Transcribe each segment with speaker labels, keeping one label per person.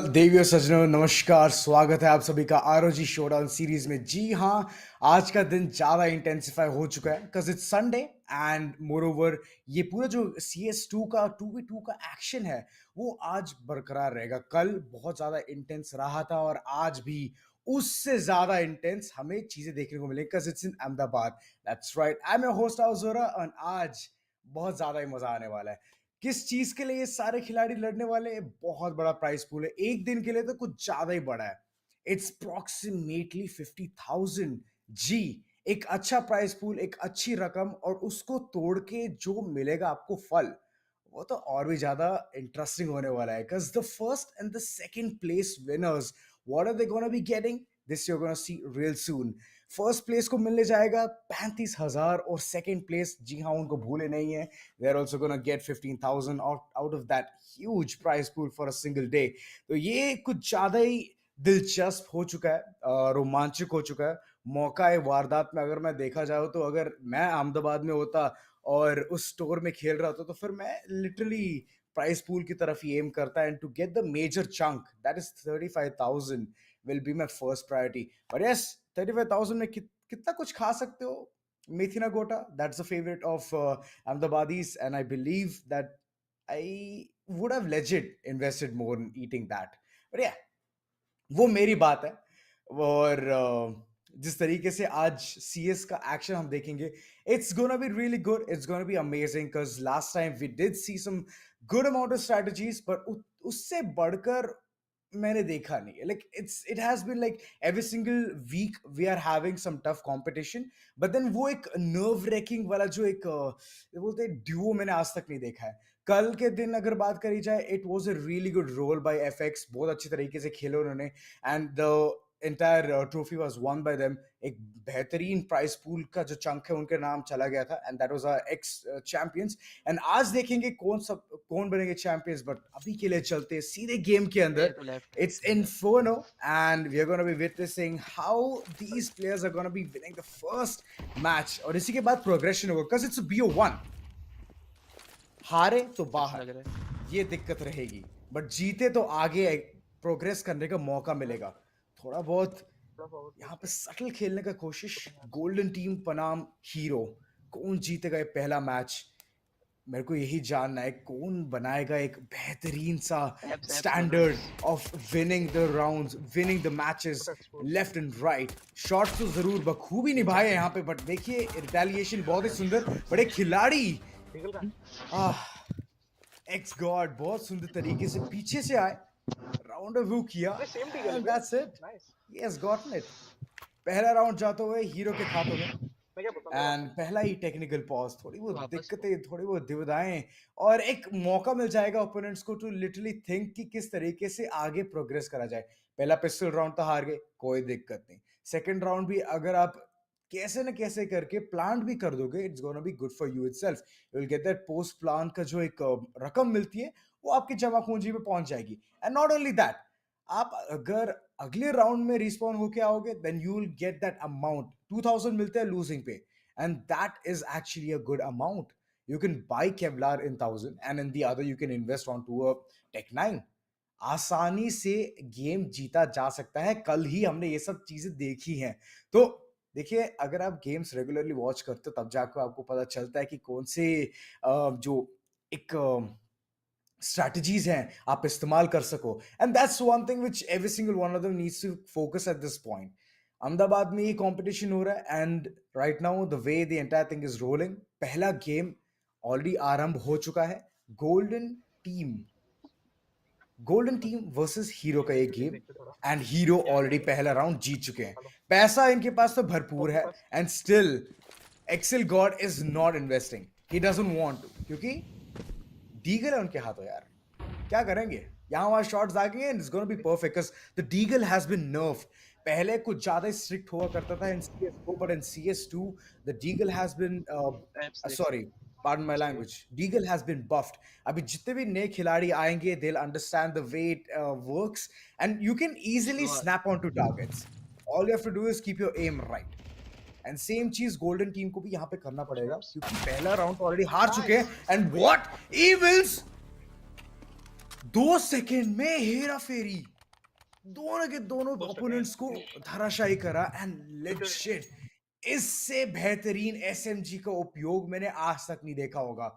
Speaker 1: देवी और सज्जनों नमस्कार। स्वागत है आप सभी का ROG शोडाउन सीरीज में। जी हाँ, आज का दिन ज्यादा इंटेंसिफाई हो चुका है because it's Sunday and more over ये पूरा जो CS2 का 2v2 का एक्शन है वो आज बरकरार रहेगा। कल बहुत ज्यादा इंटेंस रहा था और आज भी उससे ज्यादा इंटेंस हमें चीजें देखने को मिलेंगी because it's in Ahmedabad. That's right, I am your host जोरा और आज बहुत ज्यादा ही मजा आने वाला है। किस चीज के लिए ये सारे खिलाड़ी लड़ने वाले हैं? बहुत बड़ा प्राइस पूल है, एक दिन के लिए तो कुछ ज्यादा ही बड़ा है। इट्स अप्रोक्सीमेटली 50,000 जी। एक अच्छा प्राइस पूल, एक अच्छी रकम और उसको तोड़ के जो मिलेगा आपको फल, वो तो और भी ज्यादा इंटरेस्टिंग होने वाला है। Because the first and the second place winners, what are they gonna be getting? This you are gonna see real soon. First place को मिलने जाएगा 35,000 और सेकंड प्लेस, जी हाँ उनको भूले नहीं है, they're also gonna get 15,000 out of that huge prize pool for a single day. तो ये कुछ ज्यादा ही दिलचस्प हो चुका है, रोमांचक हो चुका है। मौका है वारदात में अगर मैं देखा जाए तो अगर मैं अहमदाबाद में होता और उस स्टोर में खेल रहा था तो फिर मैं लिटरली प्राइस पूल की तरफ ही एम करता and to get the major chunk that is 35,000 will be my first priority. But yes, 35,000 में कितना कुछ खा सकते हो। Methina Gota, that's a favorite of Ahmedabadis, and I believe that I would have legit invested more in eating that. But yeah, वो मेरी बात है। और जिस तरीके से आज CS का एक्शन हम देखेंगे, it's gonna be really good, it's gonna be amazing because last time we did see some good amount of strategies, but उससे बढ़कर मैंने देखा नहीं है। Like it has been like every single week we are having some tough competition, but then वो एक nerve racking वाला जो एक बोलते हैं ड्यूओ मैंने आज तक नहीं देखा है। कल के दिन अगर बात करी जाए, it was a really good role by FX, बहुत अच्छी तरीके से खेले उन्होंने and the entire trophy was won by them. एक बेहतरीन प्राइस पूल का जो चंक है उनके नाम चला गया था and that was our ex champions. And आज देखेंगे कौन बनेंगे चैंपियंस, बट अभी के लिए चलते हैं सीधे गेम के अंदर। It's Inferno, and we are going to be witnessing how these players are going to be winning the first match. और इसी के बाद progression होगा, because it's a BO1. हारे तो बाहर, ये दिक्कत रहेगी, बट जीते तो आगे प्रोग्रेस करने का मौका मिलेगा। थोड़ा बहुत यहाँ पे सटल खेलने का कोशिश। गोल्डन टीम बनाम हीरो, कौन जीतेगा ये पहला मैच? मेरे को यही जानना है, कौन बनाएगा एक बेहतरीन सा standard of winning the rounds, winning the matches left and right. Shots तो जरूर बखूबी निभाए यहाँ पे, बट देखिए रिटेलिएशन बहुत ही सुंदर। बड़े खिलाड़ी एक्स गॉड बहुत सुंदर तरीके से पीछे से आए, राउंड व्यू किया and that's it, he has gotten it. पहला राउंड जाते हुए हीरो के खातों में एंड पहला ही टेक्निकल पॉज, थोड़ी बहुत दिक्कतें, थोड़ी बहुत दुविधाएं और एक मौका मिल जाएगा ओपोनेंट्स को टू लिटरली थिंक कि किस तरीके से आगे प्रोग्रेस करा जाए। पहला पिस्टल राउंड तो हार गए, कोई दिक्कत नहीं। सेकंड राउंड भी अगर आप कैसे न कैसे करके प्लांट भी कर दोगे, it's gonna be good for you itself. You will get that post plan का जो एक रकम मिलती है वो आपकी जमा पूंजी में पहुंच जाएगी। एंड नॉट ओनली दैट, आप अगर अगले राउंड में रिस्पॉन्ड होके आओगे then you will get that amount. 2000 मिलते हैं लूजिंग पे and that is actually a good amount. You can buy Kevlar in 1000 and in the other you can invest onto a Tech 9। आसानी से game जीता जा सकता है। कल ही हमने ये सब चीजें देखी हैं। तो देखिए, अगर आप गेम्स रेगुलरली वॉच करते हो तब जाकर आपको पता चलता है कि कौन से जो एक strategies हैं आप इस्तेमाल कर सको। And that's one thing which every single one of them needs to focus at this point. Ahmedabad में ये कंपटीशन हो रहा है and right now the way the entire thing is rolling, पहला गेम ऑलरेडी आरंभ हो चुका है। गोल्डन टीम वर्सेस हीरो का एक गेम एंड हीरो ऑलरेडी पहला राउंड जीत चुके हैं। पैसा इनके पास तो भरपूर है and still Excel God is not investing, he doesn't want to, क्योंकि डीगल है उनके हाथों यार, क्या करेंगे? यहाँ वहां शॉट्स आ गए, it's gonna be perfect because the deagle has been nerfed. पहले कुछ ज्यादा स्ट्रिक्ट हुआ करता था in CS4, but in CS2 the deagle has been
Speaker 2: apps देख
Speaker 1: सॉरी, pardon my
Speaker 2: सकते हो।
Speaker 1: language, deagle has been buffed. अभी जितने भी नए खिलाड़ी आएंगे, they'll understand the way it works, and you can easily
Speaker 2: sure.
Speaker 1: snap onto targets. All you have to do is keep your aim right. And same चीज golden team को भी यहाँ पे करना
Speaker 2: कुछ
Speaker 1: पड़ेगा,
Speaker 2: एप्स।
Speaker 1: क्योंकि पहला राउंड तो ऑलरेडी हार चुके
Speaker 2: नाइस।
Speaker 1: हैं। एंड व्हाट, इविल्स 2 सेकेंड में हेरा फेरी, दोनों के दोनों
Speaker 2: पोस्ट अगेन।
Speaker 1: ओपोनेंट्स को धराशायी करा। एंड लेजिट, इससे बेहतरीन एसएमजी का उपयोग मैंने आज तक नहीं देखा होगा।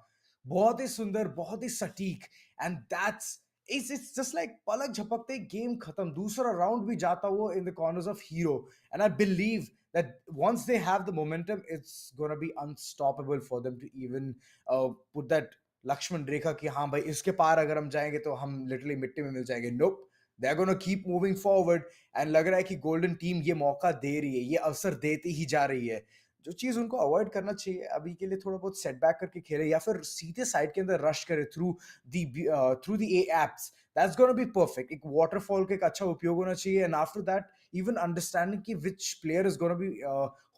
Speaker 1: बहुत ही सुंदर, बहुत ही सटीक, and that's it's just like पलक झपकते गेम खत्म, दूसरा राउंड भी जाता हुआ in the corners of hero. And I believe that once they have the momentum, it's going to be unstoppable for them to even put that Lakshman rekha कि हाँ भाई इसके पार अगर हम जाएंगे तो हम लिटरली मिट्टी में मिल जाएंगे। Nope, they are gonna keep moving forward. And लग रहा है कि गोल्डन टीम ये मौका दे रही है, ये अवसर देती ही जा रही है। जो चीज उनको अवॉइड करना चाहिए अभी के लिए, थोड़ा बहुत सेटबैक करके खेले या फिर सीधे साइड के अंदर रश करे through the A apps, that's gonna be perfect. एक वाटरफॉल का एक अच्छा उपयोग होना चाहिए। And after that even understanding कि which player is gonna be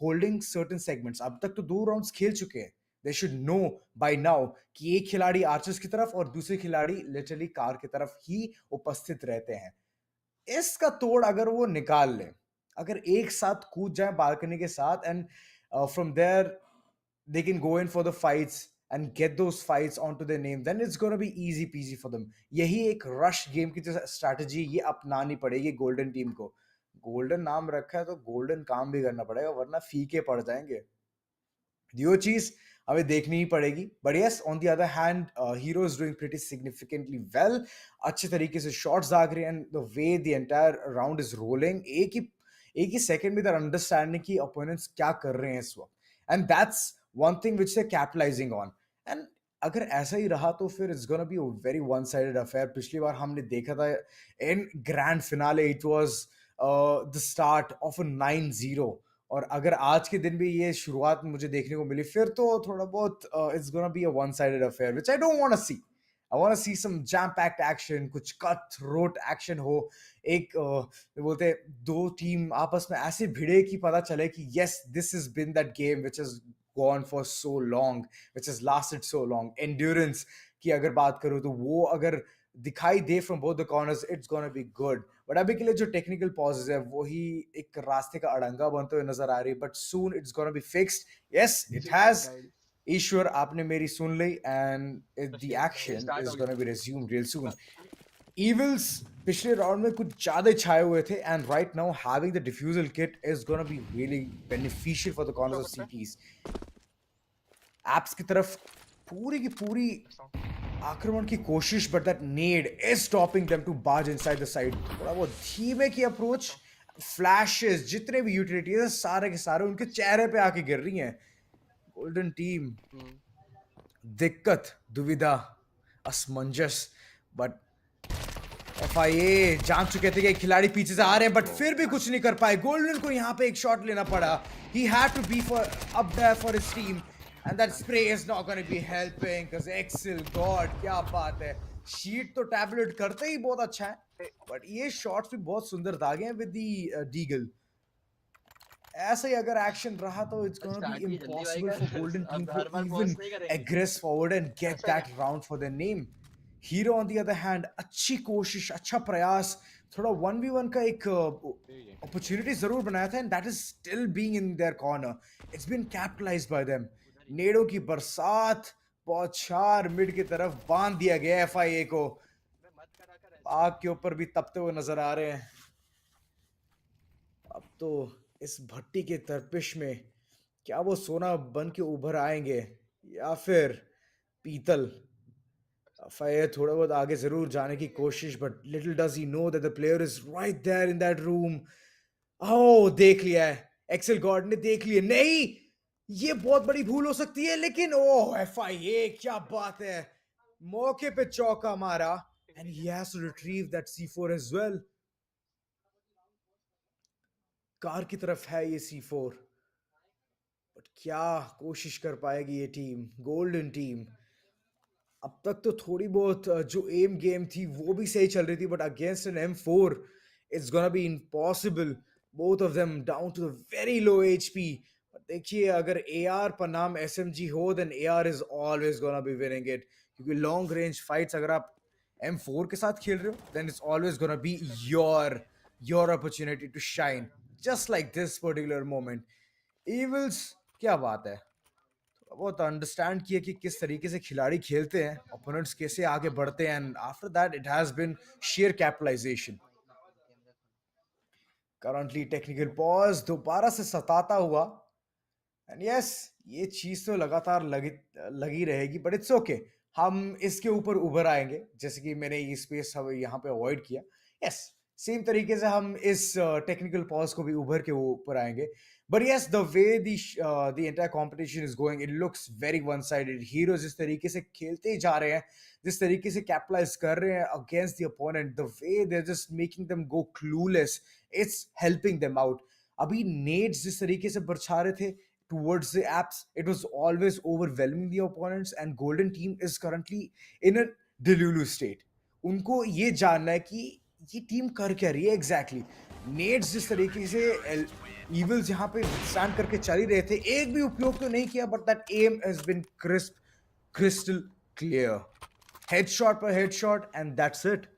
Speaker 1: holding certain segments. अब तक तो 2 राउंड्स खेल चुके हैं, they should know by now कि एक खिलाड़ी आर्चर्स की तरफ और दूसरे खिलाड़ी लिटरली कार की तरफ ही उपस्थित रहते हैं। इसका तोड़ अगर वो निकाल ले, अगर एक साथ कूद जाए बालकनी के साथ, and from there they can go in for the fights and get those fights onto their name, then it's going to be easy peasy for them. यही एक रश गेम की स्ट्रैटेजी ये अपनानी पड़ेगी गोल्डन टीम को। Golden नाम रखा है तो गोल्डन काम भी करना पड़ेगा, वरना फीके पड़ जाएंगे। यो चीज हमें देखनी ही पड़ेगी। But yes, on the other hand hero is doing pretty significantly well. अच्छे तरीके से शॉट्स आ रहे हैं, and the way the entire round is rolling, एक ही सेकंड में दर अंडरस्टैंडिंग कि ओपोनेंट्स क्या कर रहे हैं इस वक्त। And that's one thing which they capitalizing on. And अगर ऐसा ही रहा तो फिर it's gonna be a very one sided affair. पिछली बार हमने देखा था in grand finale, it was the start of a 9-0। और अगर आज के दिन भी ये शुरुआत मुझे देखने को मिली, फिर तो थोड़ा बहुत it's gonna be a one sided affair which I don't want to see. I want to see some jam packed action, कुछ कट थ्रोट एक्शन हो। एक बोलते हैं, दो टीम आपस में ऐसे भिड़े कि पता चले कि yes, this is been that game which is gone for so long, which has lasted so long. Endurance की अगर बात करूं तो वो अगर दिखाई दे from both the corners, it's gonna be good. But अभी के लिए जो टेक्निकल पॉजेज है वही एक रास्ते का अड़ंगा बनते हुए नजर आ रही है। But soon it's gonna be fixed. Yes, it
Speaker 2: jingle
Speaker 1: has.
Speaker 2: Guide.
Speaker 1: ईश्वर, आपने मेरी सुन ली, and the action
Speaker 2: start
Speaker 1: is
Speaker 2: हो
Speaker 1: गोना बी
Speaker 2: गया।
Speaker 1: Resumed real soon. Evils पिछले राउंड में कुछ ज्यादा छाए हुए थे, and right now having the defusal kit is gonna be really beneficial for the corners of
Speaker 2: shot पे।
Speaker 1: सीटीज। एप्स की तरफ पूरी की पूरी आक्रमण की कोशिश, but that need is stopping them to barge inside the side. थोड़ा वो धीमे की अप्रोच, फ्लैशेस जितने भी यूटिलिटीज सारे के सारे उनके चेहरे पे आके गिर रही हैं। गोल्डन टीम दिक्कत, दुविधा, असमंजस। बट एफआईए जान चुके थे कि खिलाड़ी पीछे से आ रहे हैं, बट फिर भी कुछ नहीं कर पाए। गोल्डन को यहां पे एक शॉट लेना पड़ा। He had to be for up there for his team, and that spray is not gonna be helping cuz Excel God, क्या बात है। शीट तो टैबलेट करते ही बहुत अच्छा है, बट ये शॉट्स भी बहुत सुंदर दागे हैं विद द डीगल। ऐसा ही अगर एक्शन रहा तो इट्स गोना बी
Speaker 2: स्टार्ट भी जल्दी भाई
Speaker 1: इम्पॉसिबल फॉर
Speaker 2: कर।
Speaker 1: गोल्डन टीम
Speaker 2: अब
Speaker 1: टू
Speaker 2: हर बार
Speaker 1: इवन
Speaker 2: पॉज नहीं करेंगे।
Speaker 1: एग्रेस फॉरवर्ड एंड गेट
Speaker 2: ऐसा क्या?
Speaker 1: That round for their name. Hero on the other hand, अच्छी कोशिश, अच्छा प्रयास, थोड़ा 1v1 का एक अपॉर्चुनिटी जरूर बनाया था, and that is still being in their corner. It's been capitalized by them. नेड़ों की बरसात, बौछार मिड की तरफ बांध दिया गया एफआईए को।
Speaker 2: मत करा कर ऐसे।
Speaker 1: आग के ऊपर भी तपते हुए नजर आ रहे हैं। अब तो इस भट्टी के तर्पिश में क्या वो सोना बन के उभर आएंगे या फिर पीतल। फायर थोड़ा बहुत आगे जरूर जाने की कोशिश, but little does he know that the player is right there in that room. Oh, देख लिया है, एक्सेल गॉड ने देख लिया। नहीं, ये बहुत बड़ी भूल हो सकती है, लेकिन ओह एफआईए, क्या बात है, मौके पे चौका मारा। And he has to retrieve that C4 as well. Car की तरफ है ये C4, बट क्या कोशिश कर पाएगी ये टीम, गोल्डन टीम? अब तक तो थोड़ी बहुत जो एम गेम थी वो भी सही चल रही थी, but against an M4 it's gonna be impossible. Both of them down to the very low HP. देखिए, अगर AR पर नाम SMG हो, then AR is always gonna be winning it, क्योंकि लॉन्ग रेंज फाइट्स अगर आप M4 के साथ खेल रहे हो, then it's always gonna be your opportunity to shine, just like this particular moment. Evils, क्या बात है, बहुत अंडरस्टैंड किया कि किस तरीके से खिलाड़ी खेलते हैं, ओपोनेंट्स कैसे आगे बढ़ते हैं, and after that it has been share capitalization. Currently technical pause दोबारा से सताता हुआ. एंड यस, ये चीज तो लगातार लगी रहेगी, बट इट्स ओके. हम इसके ऊपर उभर आएंगे, जैसे कि मैंने ये स्पेस यहाँ पे अवॉइड किया. यस, सेम तरीके से हम इस टेक्निकल पॉज को भी उभर के ऊपर आएंगे. But yes, the way the entire competition is going, it looks very one sided. Heroes जिस तरीके से खेलते ही जा रहे हैं, जिस तरीके से कैपिटलाइज कर रहे हैं against the opponent, the way they are just making them go clueless, it's helping them out. अभी नेट्स जिस तरीके से बरछा रहे थे towards the apps, it was always overwhelming the opponents, and golden team is currently in a delulu state. उनको ये जानना है कि ये टीम कर क्या रही है एग्जैक्टली. नेट्स जिस तरीके से इविल्स यहाँ पे स्टैंड करके चल ही रहे थे, एक भी उपयोग तो नहीं किया, but that aim has been crystal clear. Headshot पर हेडशॉट, एंड दैट्स इट.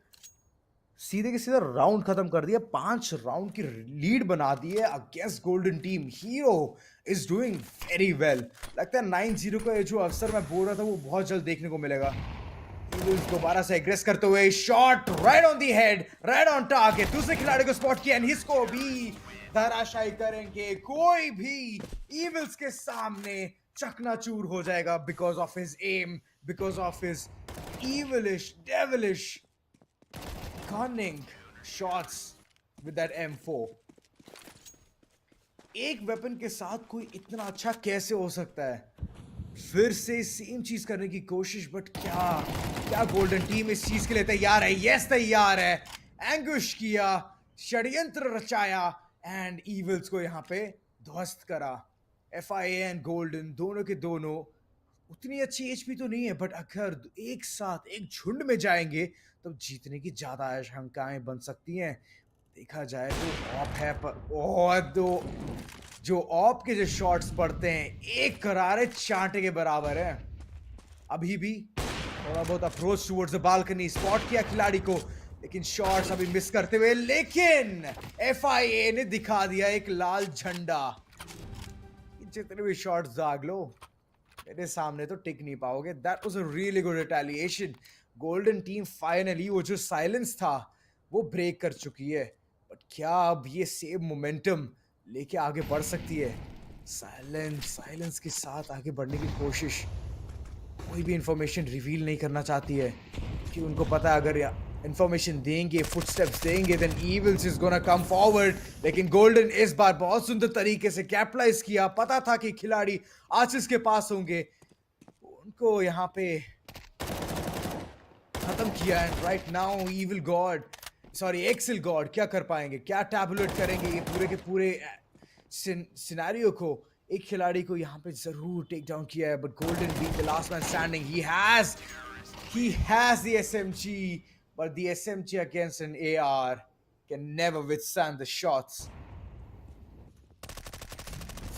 Speaker 1: सीधे के सीधा राउंड खत्म कर दिया, 5 राउंड की लीड बना दी है against golden team. Hero is doing very well. लगता है 9-0 का जो अवसर मैं बोल रहा था वो बहुत जल्द देखने को मिलेगा. दोबारा से एग्रेस करते हुए shot right on the head, right on target. दूसरे खिलाड़ी को स्पॉट किया, एंड इसको भी धराशायी करेंगे. कोई भी इविल्स के सामने चकनाचूर हो जाएगा because of his aim, because of his evilish, devilish, cunning shots with that M4. एक वेपन के साथ कोई इतना अच्छा कैसे हो सकता है? फिर से सेम चीज करने की कोशिश, बट क्या क्या गोल्डन टीम इस चीज के लिए तैयार है? यस, तैयार है. एंगुश किया, षड्यंत्र रचाया, एंड इविल्स को यहां पे ध्वस्त करा. FIA एंड गोल्डन दोनों के दोनों उतनी अच्छी HP तो नहीं है, बट अगर एक साथ एक झुंड में जाएंगे तो जीतने की ज्यादा आशंकाएं बन सकती हैं. देखा जाए तो ऑप है, पर और दो जो ऑप के जो शॉट्स पड़ते हैं एक करारे चांटे के बराबर है. अभी भी थोड़ा बहुत approach towards the balcony, spot किया खिलाड़ी को, लेकिन शॉट्स अभी मिस करते हुए. लेकिन FIA ने दिखा दिया एक लाल झंडा. जितने भी शॉट्स दाग लो, मेरे सामने तो टिक नहीं पाओगे. That was a really good retaliation. Golden team finally वो जो साइलेंस था वो ब्रेक कर चुकी है, बट क्या अब ये सेम मोमेंटम लेके आगे बढ़ सकती है? साइलेंस के साथ आगे बढ़ने की कोशिश. कोई भी इंफॉर्मेशन रिवील नहीं करना चाहती है, कि उनको पता है अगर इंफॉर्मेशन देंगे, फुटस्टेप्स देंगे, then Evils is gonna come forward. लेकिन गोल्डन इस बार बहुत सुंदर तरीके से कैपिटलाइज किया. पता था कि खिलाड़ी आशीष के पास होंगे, उनको यहाँ पे खत्म किया. And right now Evil God, sorry Excel God क्या कर पाएंगे? क्या टैबुलेट करेंगे ये पूरे के पूरे सिनेरियो को? एक खिलाड़ी को यहाँ पे जरूर टेक डाउन किया है, but Golden beat the last man standing. He has the SMG, but the SMG against an AR can never withstand the shots.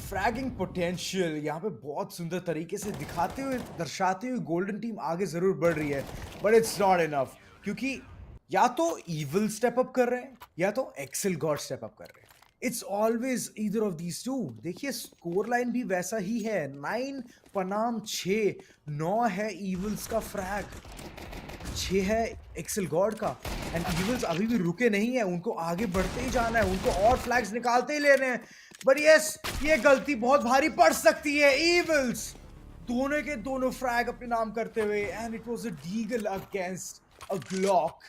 Speaker 1: Fragging potential यहाँ पे बहुत सुंदर तरीके से दिखाते हुए, दर्शाते हुए गोल्डन टीम आगे जरूर बढ़ रही है, बट इट्स नॉट इनफ. क्योंकि या तो इविल स्टेप अप कर रहे हैं या तो एक्सेल गॉड स्टेप अप कर रहे हैं. It's always either of these two. देखिए, स्कोर लाइन भी वैसा ही है, 9 बनाम 6. 9 है इविल्स का फ्रैग, 6 है एक्सेल गॉड का. एंड इविल्स अभी भी रुके नहीं है, उनको आगे बढ़ते ही जाना है, उनको और फ्लैग्स निकालते ही लेने हैं. बट यस, ये गलती बहुत भारी पड़ सकती है. इविल्स दोनों के दोनों फ्रैग अपने नाम करते हुए, and it was a deagle against a Glock.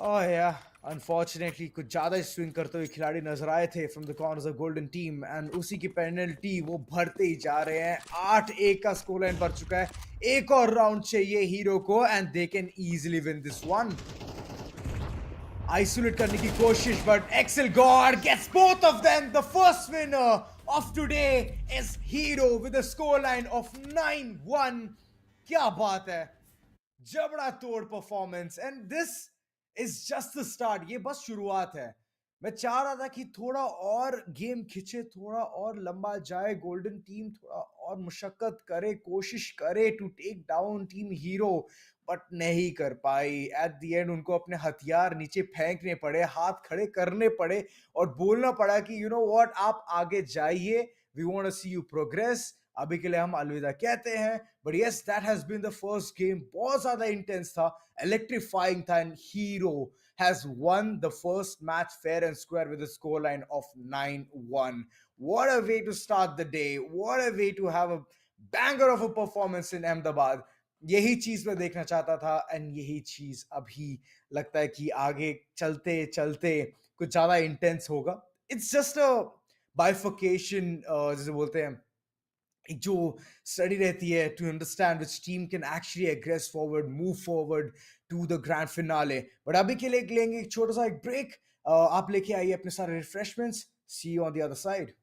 Speaker 1: Oh yeah, unfortunately कुछ ज्यादा ही स्विंग करते हुए खिलाड़ी नजर आए थे from the corners of golden team, and उसी की पेनल्टी वो भरते ही जा रहे हैं. 8-1 का स्कोर लाइन बढ़ चुका है. एक और राउंड चाहिए हीरो को, and they can easily win this one. Isolate करने की कोशिश, but Excel God gets both of them. The first winner of today is Hero with a scoreline of 9-1. क्या बात है, जबड़ा तोड़ performance and this is just the start. ये बस शुरुआत है. मैं चाह रहा था कि थोड़ा और गेम खिंचे, थोड़ा और लंबा जाए, गोल्डन टीम थोड़ा और मुशक्कत करे, कोशिश करे to take down team Hero, but नहीं कर पाई. एट द एंड उनको अपने हथियार नीचे फेंकने पड़े, हाथ खड़े करने पड़े और बोलना पड़ा कि यू नो व्हाट, आप आगे जाइए, we want to see you progress. अभी के लिए हम अलविदा कहते हैं. But yes, that has been the first game. बहुत ज्यादा इंटेंस था, इलेक्ट्रीफाइंग था, and Hero has won the first match fair and square with a scoreline of 9-1. What a way to start the day. What a way to have a banger of a performance in Ahmedabad. यही चीज मैं देखना चाहता था and यही चीज अभी लगता है कि आगे चलते चलते कुछ ज्यादा इंटेंस होगा. इट्स जस्ट अ बाइफिकेशन, जैसे बोलते हैं, एक जो स्टडी रहती है to understand which team can actually aggress forward, move forward to the grand finale. But अभी के लिए लेंगे एक छोटा सा एक ब्रेक. आप लेके आइए अपने सारे refreshments. See you on the other side.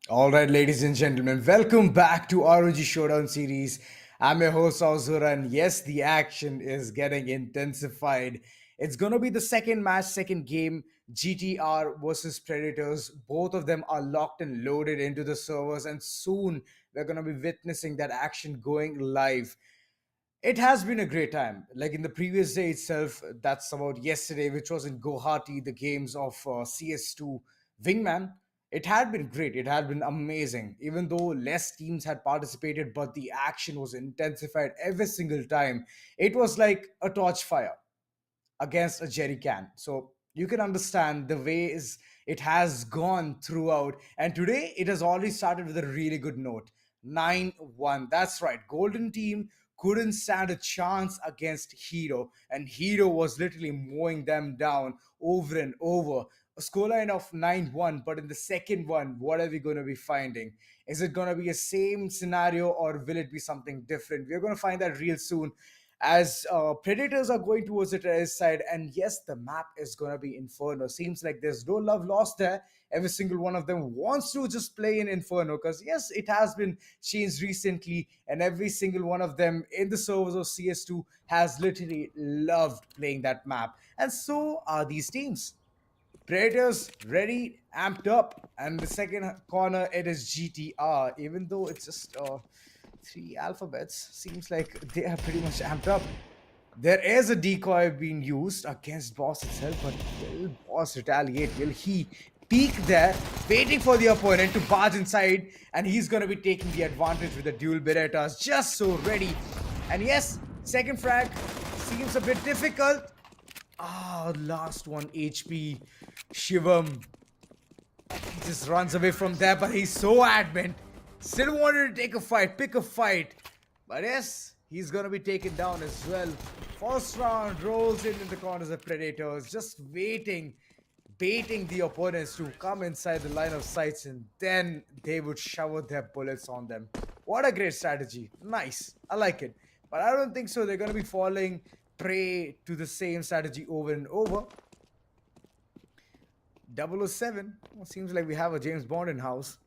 Speaker 1: All right, ladies and gentlemen, welcome back to ROG Showdown Series. I'm your host, Azura, and yes, the action is getting intensified. It's going to be the second match, second game, GTR versus Predators. Both of them are locked and loaded into the servers, and soon we're going to be witnessing that action going live. It has been a great time. Like in the previous day itself, that's about yesterday, which was in Guwahati, the games of CS2 Wingman. It had been great. It had been amazing. Even though less teams had participated, but the action was intensified every single time. It was like a torch fire against a jerry can. So you can understand the ways it has gone throughout. And today it has already started with a really good note. 9-1. That's right. Golden team couldn't stand a chance against Hero, and Hero was literally mowing them down over and over. A scoreline of 9-1, but in the second one, what are we going to be finding? Is it going to be a same scenario or will it be something different? We're going to find that real soon as Predators are going towards the terrace side. And yes, the map is going to be Inferno. Seems like there's no love lost there. Every single one of them wants to just play in Inferno because, yes, it has been changed recently. And every single one of them in the servers of CS2 has literally loved playing that map. And so are these teams. Predators ready, amped up, and the second corner it is GTR. Even though it's just three alphabets, seems like they are pretty much amped up. There is a decoy being used against Boss itself, but will Boss retaliate? Will he peek there, waiting for the opponent to barge inside, and he's gonna be taking the advantage with the dual Berettas, just so ready. And yes, second frag seems a bit difficult. Last one HP. Shivam. He just runs away from there, but he's so adamant. Still wanted to take a fight, pick a fight. But yes, he's gonna be taken down as well. First round rolls in the corners of Predators, just waiting, baiting the opponents to come inside the line of sights, and then they would shower their bullets on them. What a great strategy. Nice. I like it. But I don't think so. They're gonna be falling prey to the same strategy over and over. 007. Well, seems like we have a James Bond in house.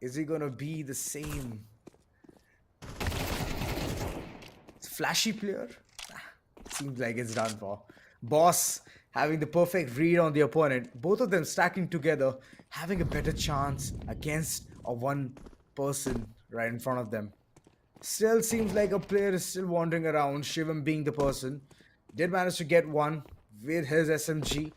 Speaker 1: Is he gonna be the same flashy player? Seems like it's done for. Boss having the perfect read on the opponent. Both of them stacking together, having a better chance against a one person right in front of them. Still seems like a player is still wandering around. Shivam being the person. Did manage to get one with his SMG.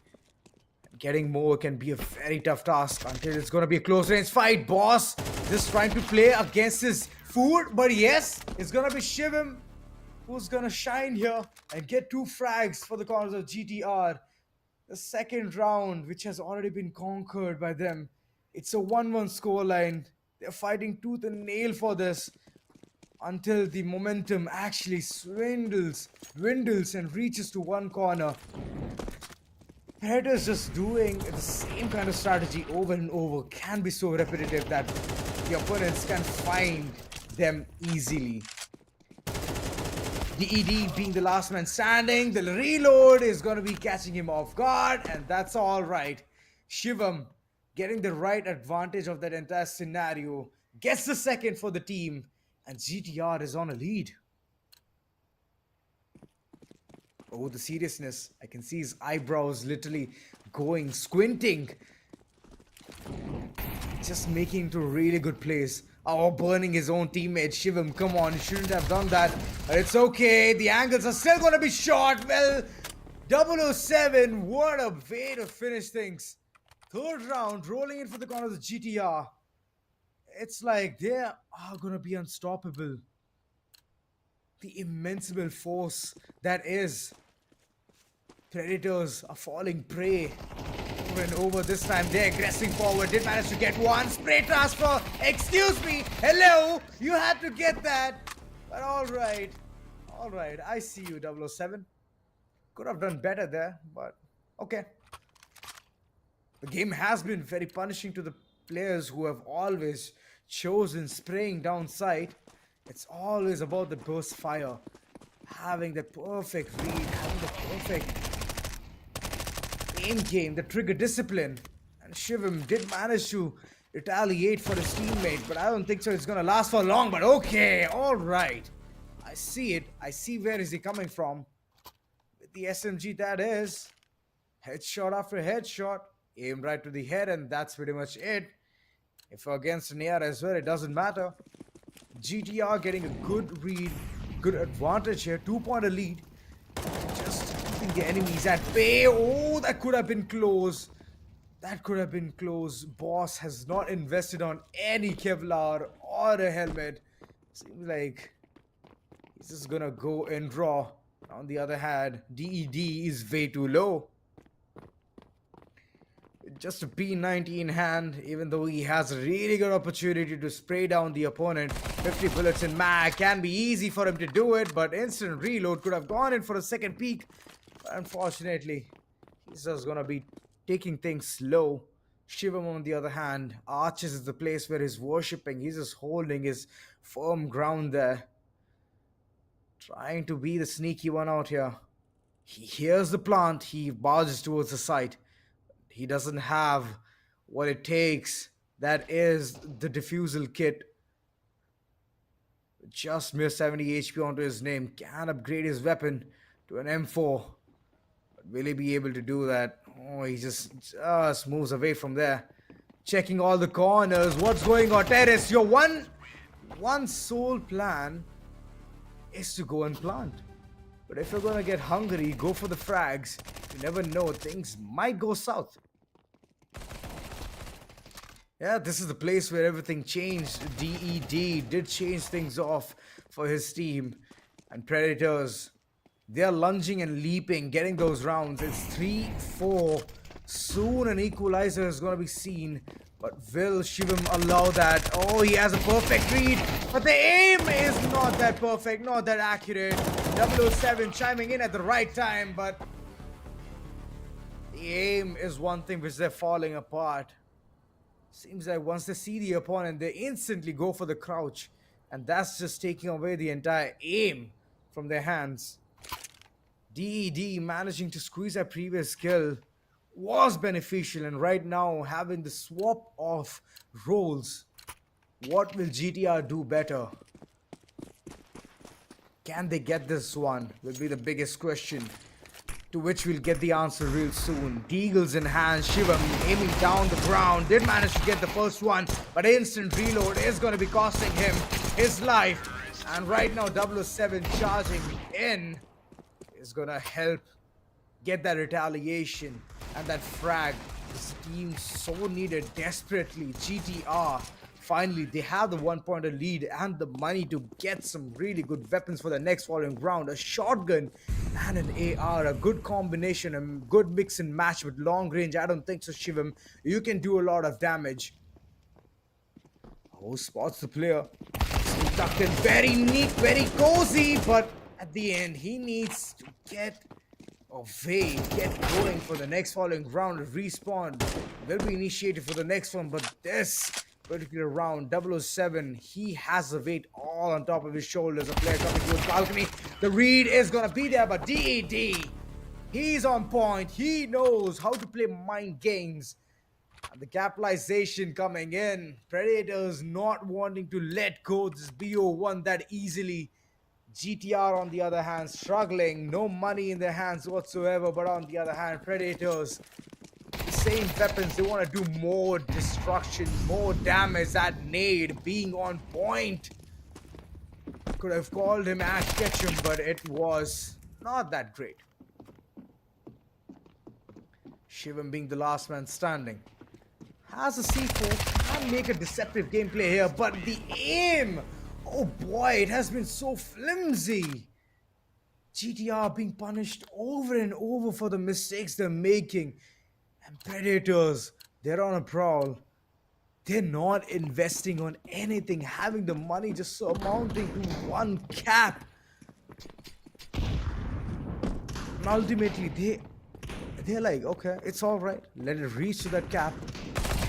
Speaker 1: Getting more can be a very tough task until it's going to be a close range fight. Boss just trying to play against his food. But yes, it's going to be Shivam who's going to shine here and get 2 frags for the corners of GTR. The second round, which has already been conquered by them. It's a 1-1 scoreline. They're fighting tooth and nail for this until the momentum actually dwindles and reaches to one corner. Predators just doing the same kind of strategy over and over can be so repetitive that the opponents can find them easily. DED being the last man standing, the reload is going to be catching him off guard, and that's all right. Shivam getting the right advantage of that entire scenario, gets the second for the team, and GTR is on a lead. Oh, the seriousness. I can see his eyebrows literally going, squinting. Just making into a really good place. Oh, burning his own teammate. Shivam, come on, you shouldn't have done that. But it's okay. The angles are still going to be short. Well, 007, what a way to finish things. Third round, rolling in for the corner of the GTR. It's like they are going to be unstoppable. The immensible force that is. Predators are falling prey over and over. This time they're aggressing forward. Did manage to get one. Spray transfer. Excuse me. Hello. You had to get that. But all right. All right. I see you, 007. Could have done better there, but okay. The game has been very punishing to the players who have always chosen spraying down sight. It's always about the burst fire. Having the perfect read. Having the perfect aim game, the trigger discipline. And Shivam did manage to retaliate for his teammate, but I don't think so it's gonna last for long. But okay, alright. I see it. I see where is he coming from. With the SMG, that is. Headshot after headshot. Aim right to the head, and that's pretty much it. If against an AR as well, it doesn't matter. GTR getting a good read, good advantage here. 2-point lead. Just keeping the enemies at bay. Oh, that could have been close. That could have been close. Boss has not invested on any Kevlar or a helmet. Seems like he's just gonna go and draw. On the other hand, DED is way too low. Just a P90 in hand, even though he has a really good opportunity to spray down the opponent. 50 bullets in mag can be easy for him to do it, but instant reload could have gone in for a second peek. But unfortunately, he's just gonna be taking things slow. Shivam, on the other hand, Arches is the place where he's worshipping. He's just holding his firm ground there. Trying to be the sneaky one out here. He hears the plant, he barges towards the site. He doesn't have what it takes. That is the defusal kit. Just mere 70 HP onto his name. Can upgrade his weapon to an M4. But will he be able to do that? Oh, he just moves away from there. Checking all the corners. What's going on? Terrace, your one sole plan is to go and plant. But if you're gonna get hungry, go for the frags. You never know, things might go south. Yeah, this is the place where everything changed. DED did change things off for his team. And Predators, they're lunging and leaping, getting those rounds. It's 3-4. Soon an equalizer is going to be seen. But will Shivam allow that? Oh, he has a perfect read. But the aim is not that perfect, not that accurate. 007 chiming in at the right time, but the aim is one thing which they're falling apart. Seems like once they see the opponent, they instantly go for the crouch. And that's just taking away the entire aim from their hands. DED managing to squeeze that previous kill was beneficial. And right now, having the swap of roles, what will GTR do better? Can they get this one? Will be the biggest question. To which we'll get the answer real soon. Deagles in hand, Shivam aiming down the ground. Did manage to get the first one, but instant reload is going to be costing him his life. And right now, 007 charging in is going to help get that retaliation and that frag. This team so needed desperately. GTR. Finally, they have the 1-point lead and the money to get some really good weapons for the next following round. A shotgun and an AR, a good combination, a good mix and match with long range. I don't think so, Shivam. You can do a lot of damage. Oh, spots the player. Tucked in, very neat, very cozy, but at the end, he needs to get away, get going for the next following round. Respawn will be initiated for the next one, but this particular round. 007, he has the weight all on top of his shoulders. A player coming towards balcony. The read is gonna be there, but DED, he's on point. He knows how to play mind games. And the capitalization coming in. Predators not wanting to let go this BO1 that easily. GTR, on the other hand, struggling. No money in their hands whatsoever. But on the other hand, Predators, the same weapons. They want to do more destruction, more damage. That nade being on point. Could have called him Ash Ketchum, but it was not that great. Shivam being the last man standing. Has a C4, can make a deceptive gameplay here, but the aim, oh boy, it has been so flimsy. GTR being punished over and over for the mistakes they're making. And Predators, they're on a prowl. They're not investing on anything, having the money just amounting to one cap. And ultimately, they're like, okay, it's all right. Let it reach to that cap.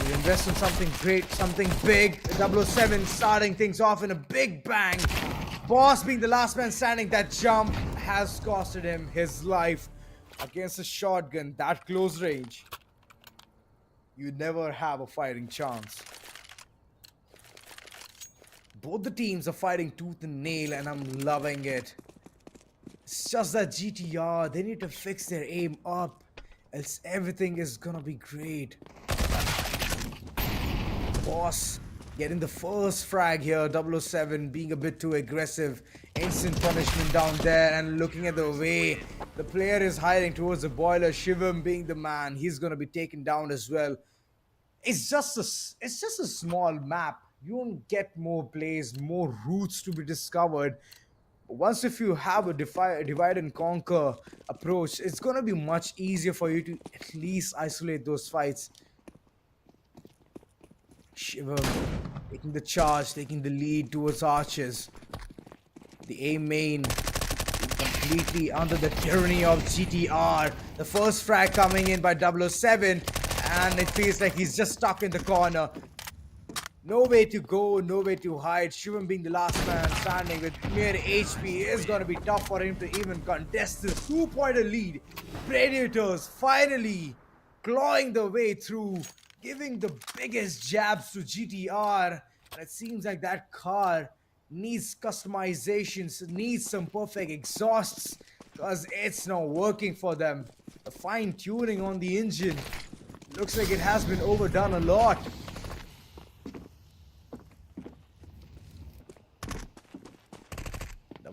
Speaker 1: We invest in something great, something big. 007 starting things off in a big bang. Boss being the last man standing. That jump has costed him his life against a shotgun that close range. You never have a fighting chance. Both the teams are fighting tooth and nail, and I'm loving it. It's just that GTR, they need to fix their aim up, else everything is gonna be great. Boss getting the first frag here. 007 being a bit too aggressive. Instant punishment down there, and looking at the way the player is hiding towards the boiler. Shivam being the man, he's gonna be taken down as well. It's just a small map. You don't get more plays, more routes to be discovered. Once if you have a divide and conquer approach, it's gonna be much easier for you to at least isolate those fights. Shivam taking the charge, taking the lead towards Arches. The A main completely under the tyranny of GTR. The first frag coming in by 007, and it feels like he's just stuck in the corner. No way to go, no way to hide. Shivam being the last man standing with mere HP is going to be tough for him to even contest this 2-pointer lead. Predators finally clawing the way through, giving the biggest jabs to GTR. And it seems like that car needs customizations, needs some perfect exhausts, because it's not working for them. The fine tuning on the engine looks like it has been overdone a lot.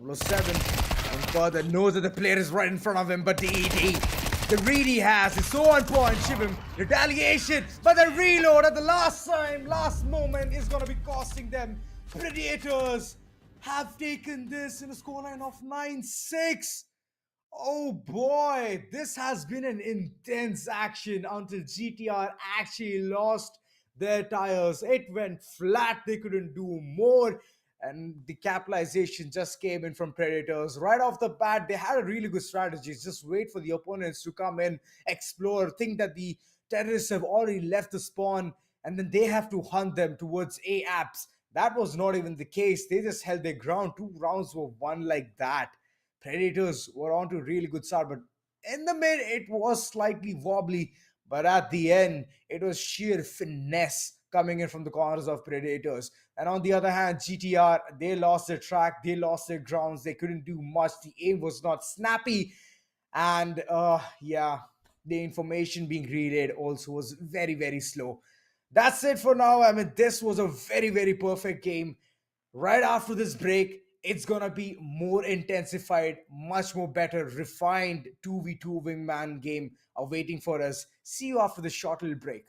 Speaker 1: 007 and further knows that the player is right in front of him, but the read he has is so on point. Shivam, retaliation, but the reload at the last moment is gonna be costing them. Predators have taken this in a scoreline of 9-6. Oh boy, this has been an intense action until GTR actually lost their tires. It went flat, they couldn't do more. And the capitalization just came in from Predators. Right off the bat, they had a really good strategy. Just wait for the opponents to come in, explore, think that the terrorists have already left the spawn, and then they have to hunt them towards A-apps. That was not even the case. They just held their ground. 2 rounds were won like that. Predators were on to a really good start, but in the mid, it was slightly wobbly. But at the end, it was sheer finesse coming in from the corners of Predators. And on the other hand, GTR, they lost their track, they lost their grounds, they couldn't do much. The aim was not snappy. And yeah, the information being relayed also was very, very slow. That's it for now. I mean, this was a very, very perfect game. Right after this break, it's gonna be more intensified, much more better, refined 2v2 wingman game awaiting for us. See you after the short little break.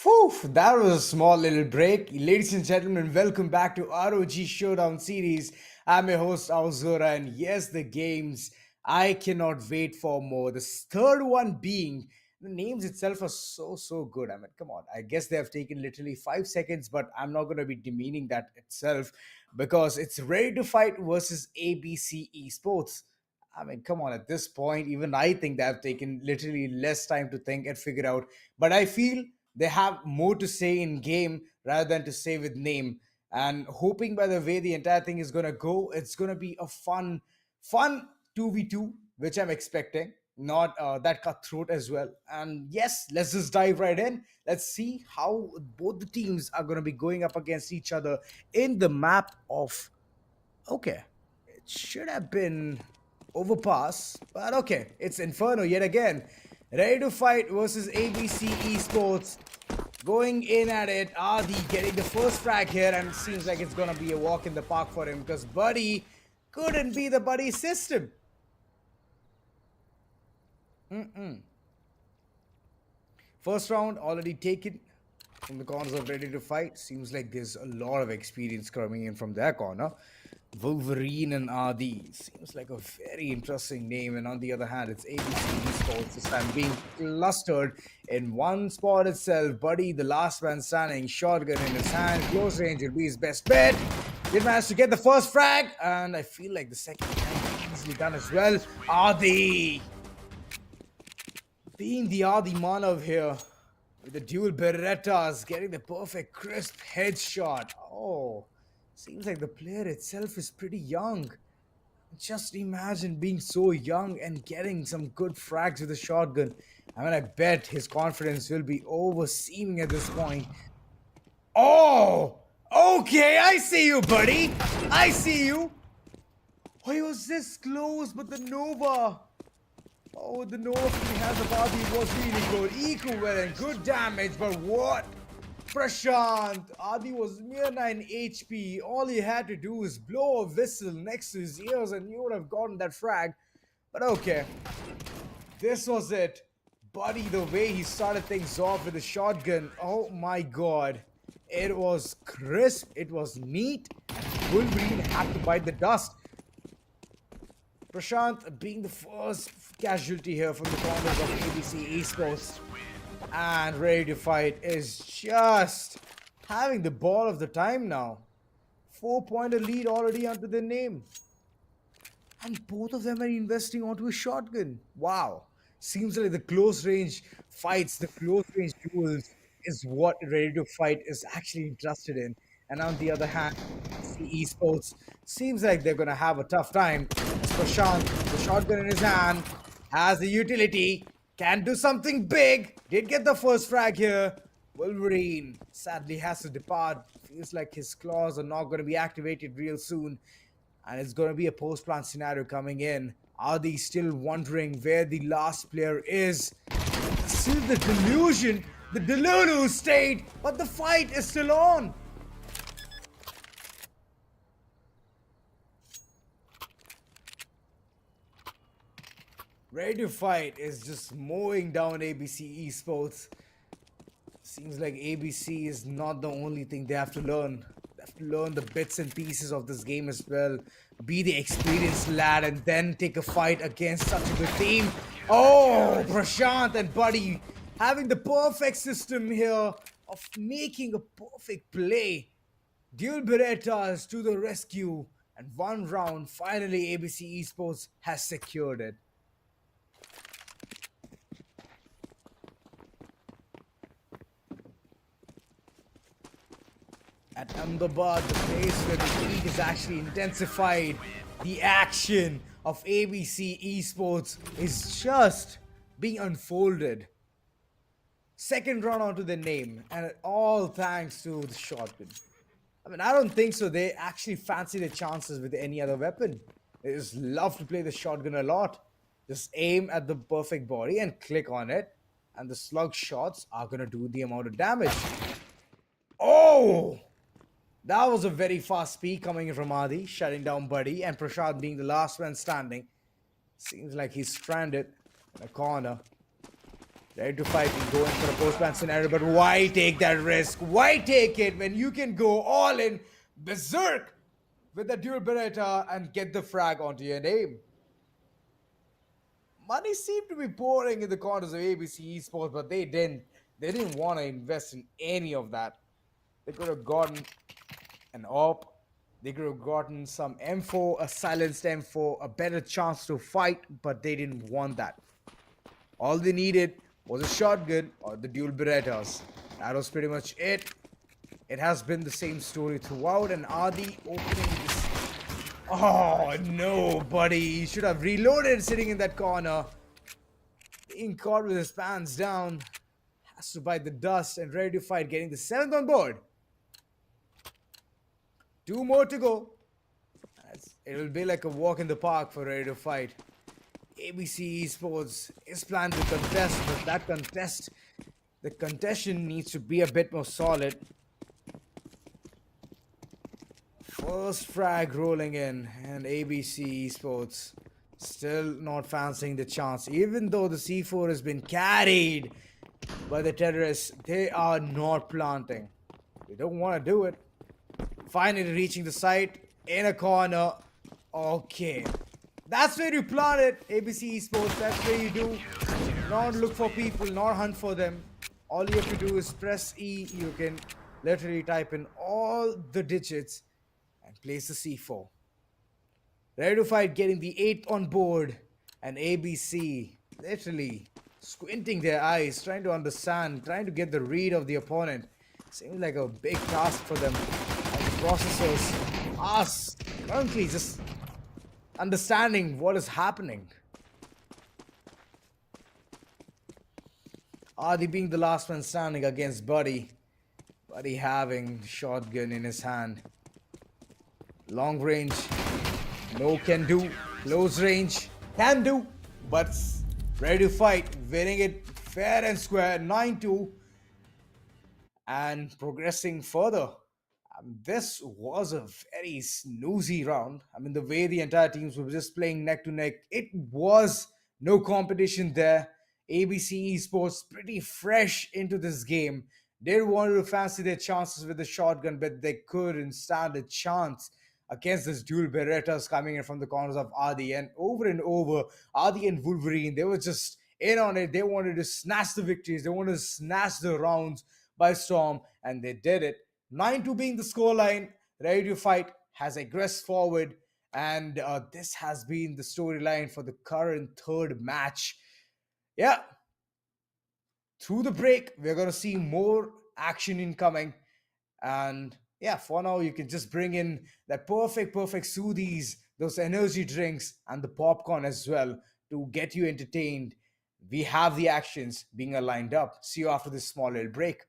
Speaker 1: Whew, that was a small little break. Ladies and gentlemen, welcome back to ROG Showdown Series. I'm your host, Alzura, and yes, the games I cannot wait for more. This third one being the names itself are so good. I mean, come on. I guess they have taken literally 5 seconds, but I'm not going to be demeaning that itself because it's ready to fight versus ABC Esports. I mean, come on, at this point, even I think they have taken literally less time to think and figure out. But I feel they have more to say in game rather than to say with name. And hoping by the way the entire thing is gonna go, it's gonna be a fun 2v2, which I'm expecting. Not that cutthroat as well. And yes, let's just dive right in. Let's see how both the teams are gonna be going up against each other in the map of. Okay, it should have been Overpass, but okay, it's Inferno yet again. Ready to fight versus ABC Esports. Going in at it, Adi getting the first frag here, and it seems like it's gonna be a walk in the park for him because Buddy couldn't be the Buddy system. First round already taken from the corners of ready to fight. Seems like there's a lot of experience coming in from their corner. Wolverine and Adi seems like a very interesting name. And on the other hand, it's ABC Esports this time being clustered in one spot itself. Buddy, the last man standing, shotgun in his hand, close range will be his best bet. Did manage to get the first frag, and I feel like the second can be easily done as well. Adi being the Adi Manav here with the dual Berettas, getting the perfect crisp headshot. Oh, seems like the player itself is pretty young. Just imagine being so young and getting some good frags with a shotgun. I mean, I bet his confidence will be overseeming at this point. Oh, okay, I see you, buddy. I see you. Oh, he was this close, but the Nova. Oh, the Nova from the hands of Adi was really good. Equivalent, good damage, but what? Prashant, Adi was mere 9 HP. All he had to do is blow a whistle next to his ears and he would have gotten that frag. But okay, this was it. Buddy, the way he started things off with a shotgun, oh my god. It was crisp, it was neat. Wolverine had to bite the dust. Prashant being the first casualty here from the corners of ABC Esports and ready to fight is just having the ball of the time now. 4-pointer lead already under their name. And both of them are investing onto a shotgun. Wow. Seems like the close range fights, the close range duels is what Ready to Fight is actually interested in. And on the other hand, the esports seems like they're gonna have a tough time. As Prashant, the shotgun in his hand, has the utility, can do something big. Did get the first frag here. Wolverine sadly has to depart. Feels like his claws are not going to be activated real soon. And it's going to be a post-plant scenario coming in. Are they still wondering where the last player is? Still the delusion, the Delulu state, but the fight is still on. Ready to Fight is just mowing down ABC Esports. Seems like ABC is not the only thing they have to learn. They have to learn the bits and pieces of this game as well. Be the experienced lad and then take a fight against such a good team. Oh, Prashant and Buddy having the perfect system here of making a perfect play. Dual Berettas to the rescue. And one round, finally ABC Esports has secured it. At Ahmedabad, the place where the league is actually intensified, the action of ABC Esports is just being unfolded. Second run onto the name, and all thanks to the shotgun. I mean, I don't think so. They actually fancy their chances with any other weapon. They just love to play the shotgun a lot. Just aim at the perfect body and click on it, and the slug shots are gonna do the amount of damage. Oh! That was a very fast peek coming in from Adi, shutting down Buddy, and Prashad being the last man standing. Seems like he's stranded in a corner. Ready to fight and going for a post-ban scenario, but why take that risk? Why take it when you can go all in berserk with the dual Beretta and get the frag onto your name? Money seemed to be pouring in the corners of ABC Esports, but they didn't. They didn't want to invest in any of that. They could have gotten an AWP, they could have gotten some M4, a silenced M4, a better chance to fight, but they didn't want that. All they needed was a shotgun or the dual Berettas. That was pretty much it. It has been the same story throughout, and Adi opening this. Oh no, buddy. He should have reloaded sitting in that corner. Being caught with his pants down. Has to bite the dust and ready to fight, getting the 7th on board. 2 more to go. It will be like a walk in the park for Ready to Fight. ABC Esports is planned to contest, but the contention needs to be a bit more solid. First frag rolling in, and ABC Esports still not fancying the chance. Even though the C4 has been carried by the terrorists, they are not planting. They don't want to do it. Finally reaching the site in a corner. Okay. That's where you plant it, ABC Esports. That's where you do not look for people, not hunt for them. All you have to do is press E. You can literally type in all the digits and place the C4. Ready to Fight getting the 8th on board. And ABC literally squinting their eyes, trying to understand, trying to get the read of the opponent. Seems like a big task for them. Processors are currently just understanding what is happening. Adi being the last man standing against Buddy. Buddy having shotgun in his hand. Long range No can do. Close range. Can do. But ready to fight. Winning it fair and square. 9-2. And progressing further. This was a very snoozy round. I mean, the way the entire teams were just playing neck to neck, it was no competition there. ABC Esports pretty fresh into this game. They wanted to fancy their chances with the shotgun, but they couldn't stand a chance against this dual Berettas coming in from the corners of Adi. And over, Adi and Wolverine, they were just in on it. They wanted to snatch the victories, they wanted to snatch the rounds by storm, and they did it. 9-2 being the scoreline, ready to fight, has aggressed forward, and this has been the storyline for the current third match. Yeah, through the break, we're going to see more action incoming. And yeah, for now, you can just bring in that perfect soothies, those energy drinks, and the popcorn as well to get you entertained. We have the actions being lined up. See you after this small little break.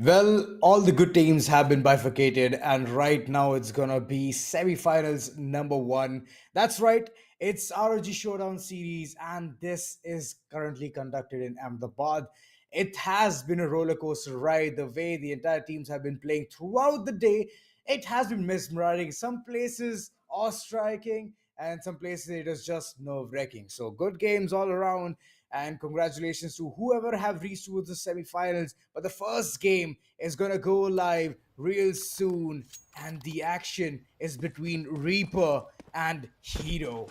Speaker 1: Well, all the good teams have been bifurcated, and right now it's gonna be semifinals number one. That's right, it's ROG Showdown Series, and this is currently conducted in Ahmedabad. It has been a roller coaster ride. The way the entire teams have been playing throughout the day, it has been mesmerizing. Some places awe striking, and some places it is just nerve wracking. So, good games all around and congratulations to whoever have reached towards the semifinals. But the first game is gonna go live real soon, and the action is between Reaper and Hero.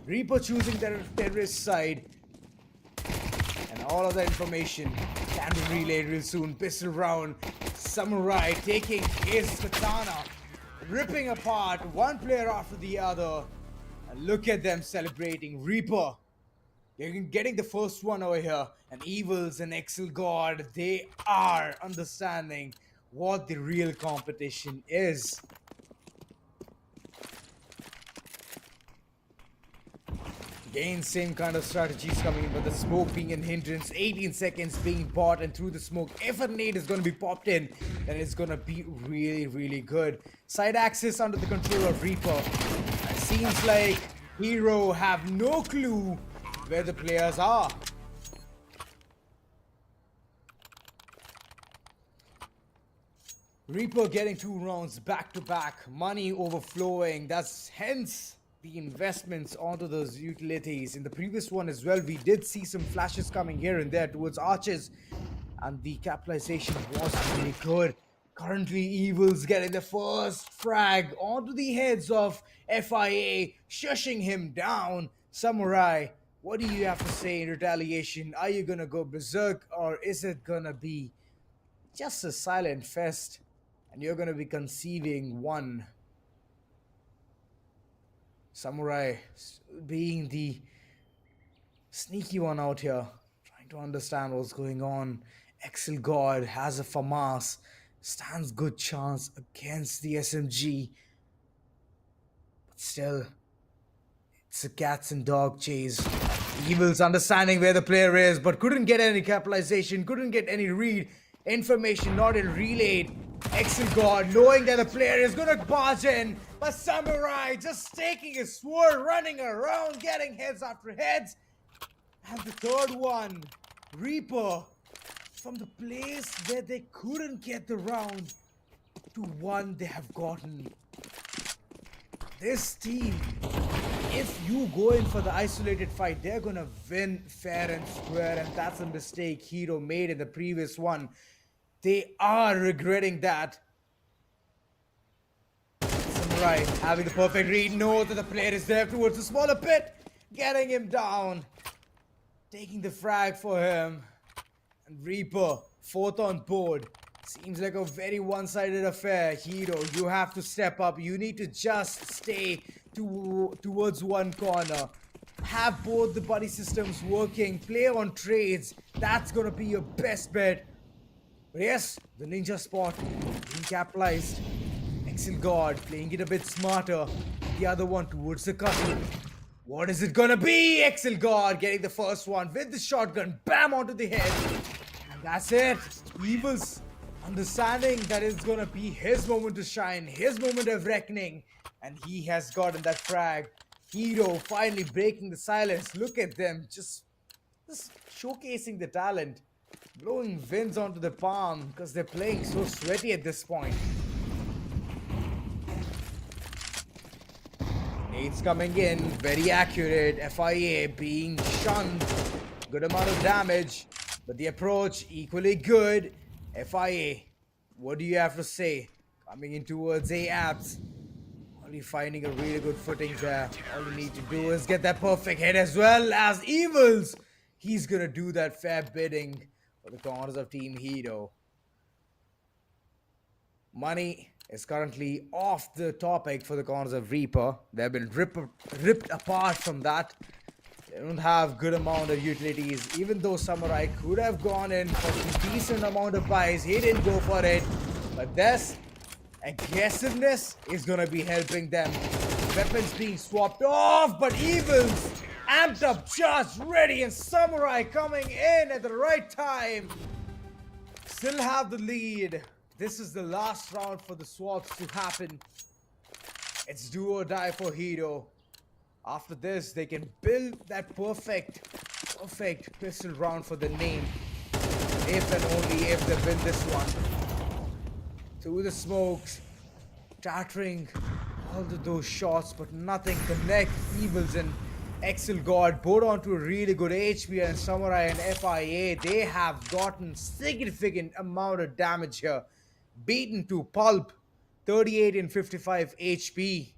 Speaker 1: Reaper choosing the terrorist side, and all of the information can be relayed real soon. Pistol round, Samurai taking his katana, ripping apart one player after the other. And look at them celebrating. Reaper getting the first one over here. And Evils and Excel God, they are understanding what the real competition is. Again, same kind of strategies coming in, but the smoke being an hindrance, 18 seconds being bought, and through the smoke, if a nade is going to be popped in, then it's going to be really, really good. Side axis under the control of Reaper. It seems like Hero have no clue where the players are. Reaper getting 2 rounds back to back, money overflowing. That's hence the investments onto those utilities. In the previous one as well, we did see some flashes coming here and there towards arches, and the capitalization was really good. Currently, Evil's getting the first frag onto the heads of FIA, shushing him down. Samurai, what do you have to say in retaliation? Are you gonna go berserk, or is it gonna be just a silent fest and you're gonna be conceiving one? Samurai being the sneaky one out here, trying to understand what's going on. Excel God has a FAMAS, stands good chance against the SMG, but still, it's a cats and dog chase. Evil's understanding where the player is, but couldn't get any capitalization, couldn't get any read. Information not in relayed. Excel God knowing that the player is gonna barge in, but Samurai just taking his sword, running around, getting heads after heads. And the third one, Reaper, from the place where they couldn't get the round to one they have gotten. This team, if you go in for the isolated fight, they're gonna win fair and square, and that's a mistake Hero made in the previous one. They are regretting that. Samurai having the perfect read, knows that the player is there towards the smaller pit, getting him down, taking the frag for him. And Reaper, fourth on board. Seems like a very one-sided affair. Hero, you have to step up. You need to just stay towards one corner. Have both the buddy systems working. Play on trades. That's gonna be your best bet. But yes, the ninja spot being capitalized. Excel God playing it a bit smarter. The other one towards the cutter. What is it gonna be? Excel God getting the first one with the shotgun. Bam onto the head. And that's it. Evil's understanding that it's gonna be his moment to shine, his moment of reckoning. And he has gotten that frag. Hero finally breaking the silence. Look at them, just showcasing the talent. Blowing winds onto the palm because they're playing so sweaty at this point. Nades coming in, very accurate. FIA being shunned. Good amount of damage, but the approach equally good. FIA, what do you have to say? Coming in towards A-Apps. Only finding a really good footing there. All you need to do is get that perfect hit as well as Evils. He's gonna do that fair bidding for the corners of Team Hero. Money is currently off the topic for the corners of Reaper. They've been ripped apart from that. They don't have good amount of utilities. Even though Samurai could have gone in for some decent amount of buys, he didn't go for it. But this aggressiveness is gonna be helping them. Weapons being swapped off, but Evils amped up, just ready, and Samurai coming in at the right time. Still have the lead. This is the last round for the swaps to happen. It's do or die for Hero. After this, they can build that perfect pistol round for the name. If and only if they win this one. Through the smokes, tattering all of those shots, but nothing connect. Evils and Excel God both onto a really good HP, and Samurai and FIA, they have gotten significant amount of damage here. Beaten to pulp, 38 and 55 HP.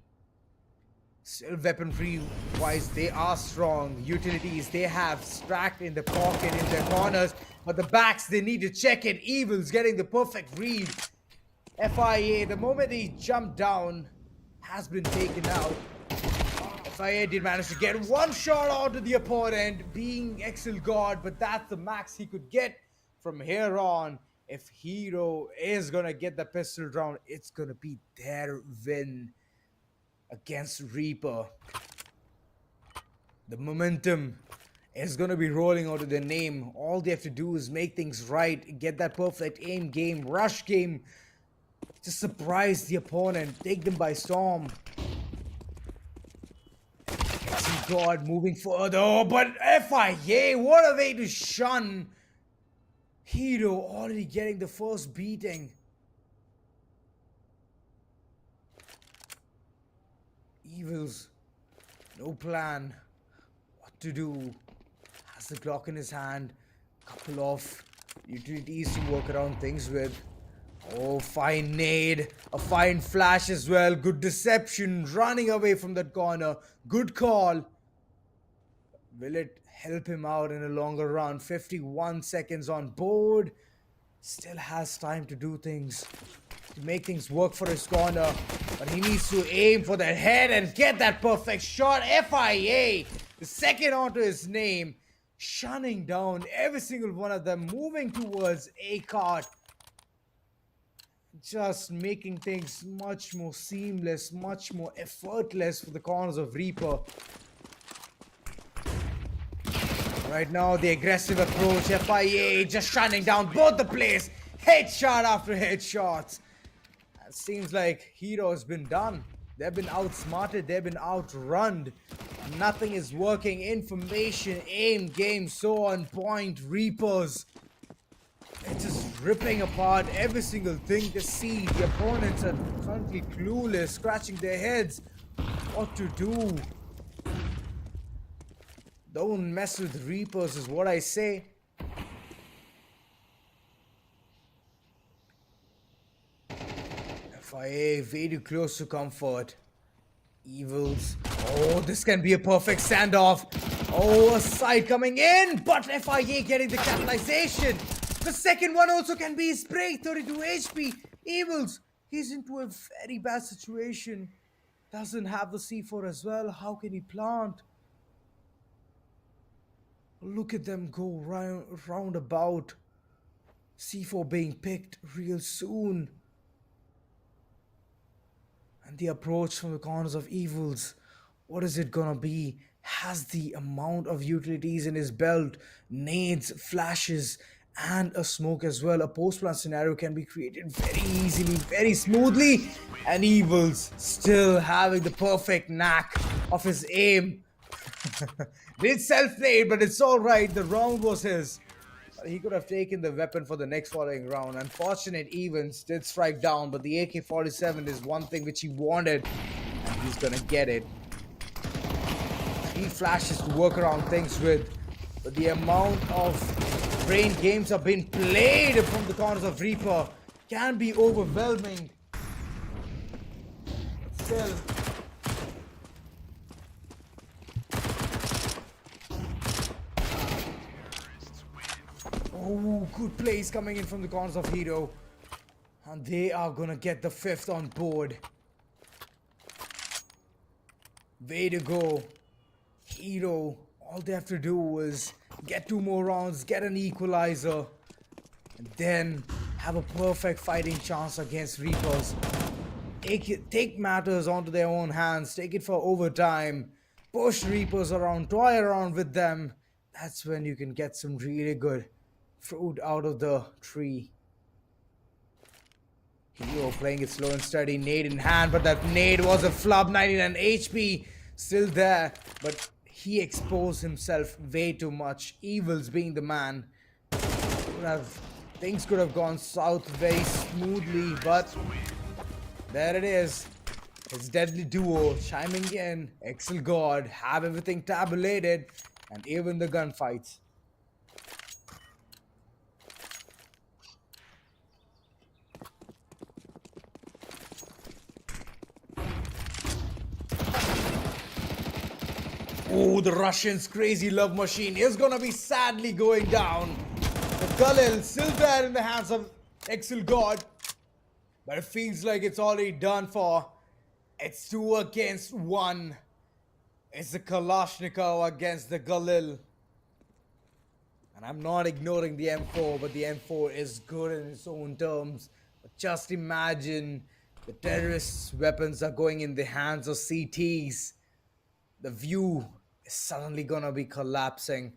Speaker 1: Still weaponry wise, they are strong. Utilities, they have stacked in the pocket, in their corners, but the backs, they need to check it. Evil's getting the perfect read. FIA, the moment he jumped down, has been taken out. FIA did manage to get one shot onto the opponent, being Excel God, but that's the max he could get from here on. If Hero is gonna get the pistol round, it's gonna be their win against Reaper. The momentum is going to be rolling onto their name. All they have to do is make things right, get that perfect aim game, rush game, just surprise the opponent, take them by storm. God, moving further. Oh, but FIA, what a way to shun. Hero already getting the first beating. Evils, no plan what to do. Has the Glock in his hand, couple of utilities to work around things with. Oh, fine nade, a fine flash as well, good deception, running away from that corner, good call. Will it help him out in a longer run? 51 seconds on board, still has time to do things, to make things work for his corner, but he needs to aim for that head and get that perfect shot. FIA, the second onto his name, shunning down every single one of them, moving towards a cart, just making things much more seamless, much more effortless for the corners of Reaper. Right now, the aggressive approach, FIA just shutting down both the plays, headshot after headshots. It seems like Hero has been done. They've been outsmarted, they've been outrun. Nothing is working. Information, aim, game, so on point. Reapers, they're just ripping apart every single thing they see. The opponents are currently clueless, scratching their heads. What to do? Don't mess with Reapers is what I say. FIA way too close to comfort. Evils. Oh, this can be a perfect standoff. Oh, a side coming in, but FIA getting the capitalization. The second one also can be spray, 32 HP. Evils, he's into a very bad situation. Doesn't have the C4 as well. How can he plant? Look at them go round about. C4 being picked real soon. And the approach from the corners of Evils. What is it gonna be? Has the amount of utilities in his belt, nades, flashes, and a smoke as well. A post-plant scenario can be created very easily, very smoothly. And Evils still having the perfect knack of his aim. Did self-nade, but it's alright. The round was his. He could have taken the weapon for the next following round. Unfortunate Evans did strike down, but the AK-47 is one thing which he wanted, and he's gonna get it. 3 flashes to work around things with, but the amount of brain games are being played from the corners of Reaper can be overwhelming. But still, oh, good plays coming in from the corners of Hero. And they are gonna get the 5th on board. Way to go. Hero, all they have to do is get 2 more rounds, get an equalizer, and then have a perfect fighting chance against Reapers. Take matters onto their own hands, take it for overtime, push Reapers around, toy around with them. That's when you can get some really good fruit out of the tree. Hero playing it slow and steady, nade in hand, but that nade was a flub. 99 HP still there, but he exposed himself way too much. Evils being the man. Things could have gone south very smoothly, but there it is. His deadly duo chiming in. Excel God have everything tabulated, and even the gunfights. Oh, the Russians' crazy love machine is gonna be sadly going down. The Galil still there in the hands of Excel God, but it feels like it's already done for. It's 2 against 1. It's the Kalashnikov against the Galil. And I'm not ignoring the M4, but the M4 is good in its own terms. But just imagine the terrorists' weapons are going in the hands of CTs. The view is suddenly gonna be collapsing.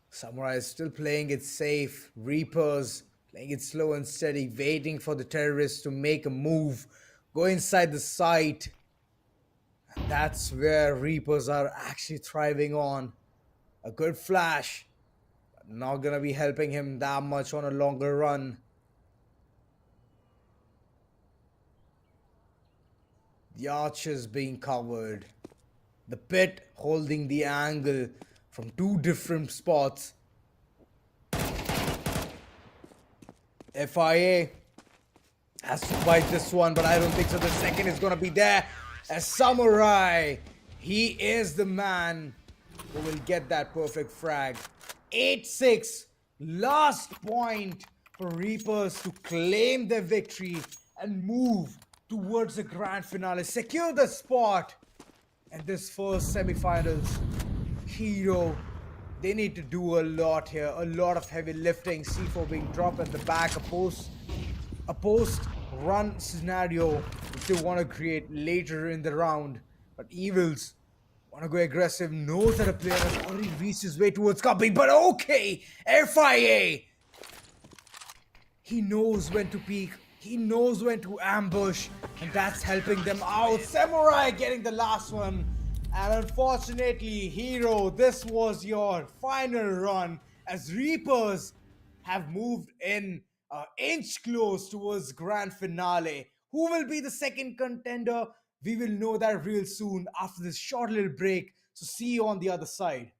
Speaker 1: Samurai is still playing it safe. Reapers playing it slow and steady, waiting for the terrorists to make a move, go inside the site. And that's where Reapers are actually thriving on. A good flash, but not gonna be helping him that much on a longer run. The archers being covered. The pit holding the angle from 2 different spots. FIA has to fight this one, but I don't think so. The second is gonna be there. As Samurai, he is the man who will get that perfect frag. 8-6, last point for Reapers to claim their victory and move towards the grand finale. Secure the spot in this first semifinals. Hero, they need to do a lot here, a lot of heavy lifting. C4 being dropped at the back, a post run scenario which they want to create later in the round. But Evils want to go aggressive, knows that a player has already reached his way towards copying, but okay, FIA, he knows when to peek, he knows when to ambush, and that's helping them out. Samurai getting the last one. And unfortunately, Hero, this was your final run as Reapers have moved in an inch close towards grand finale. Who will be the second contender? We will know that real soon after this short little break. So see you on the other side.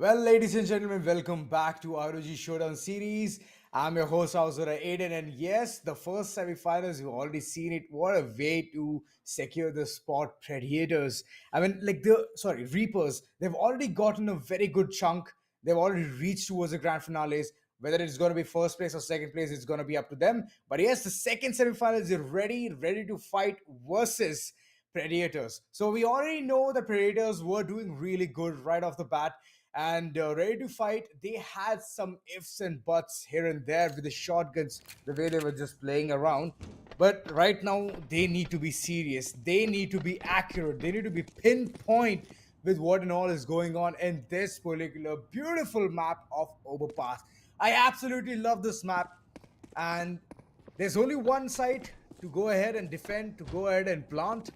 Speaker 1: Well, ladies and gentlemen, welcome back to ROG Showdown Series. I'm your host, Auzura Aiden, and yes, the first semifinals, you've already seen it. What a way to secure the spot. Predators. I mean, Reapers. They've already gotten a very good chunk. They've already reached towards the grand finales. Whether it's going to be first place or second place, it's going to be up to them. But yes, the second semifinals is ready to fight versus Predators. So we already know the Predators were doing really good right off the bat and ready to fight. They had some ifs and buts here and there with the shotguns, the way they were just playing around. But right now, they need to be serious. They need to be accurate. They need to be pinpoint with what and all is going on in this particular beautiful map of Overpass. I absolutely love this map, and there's only one site to go ahead and defend, to go ahead and plant.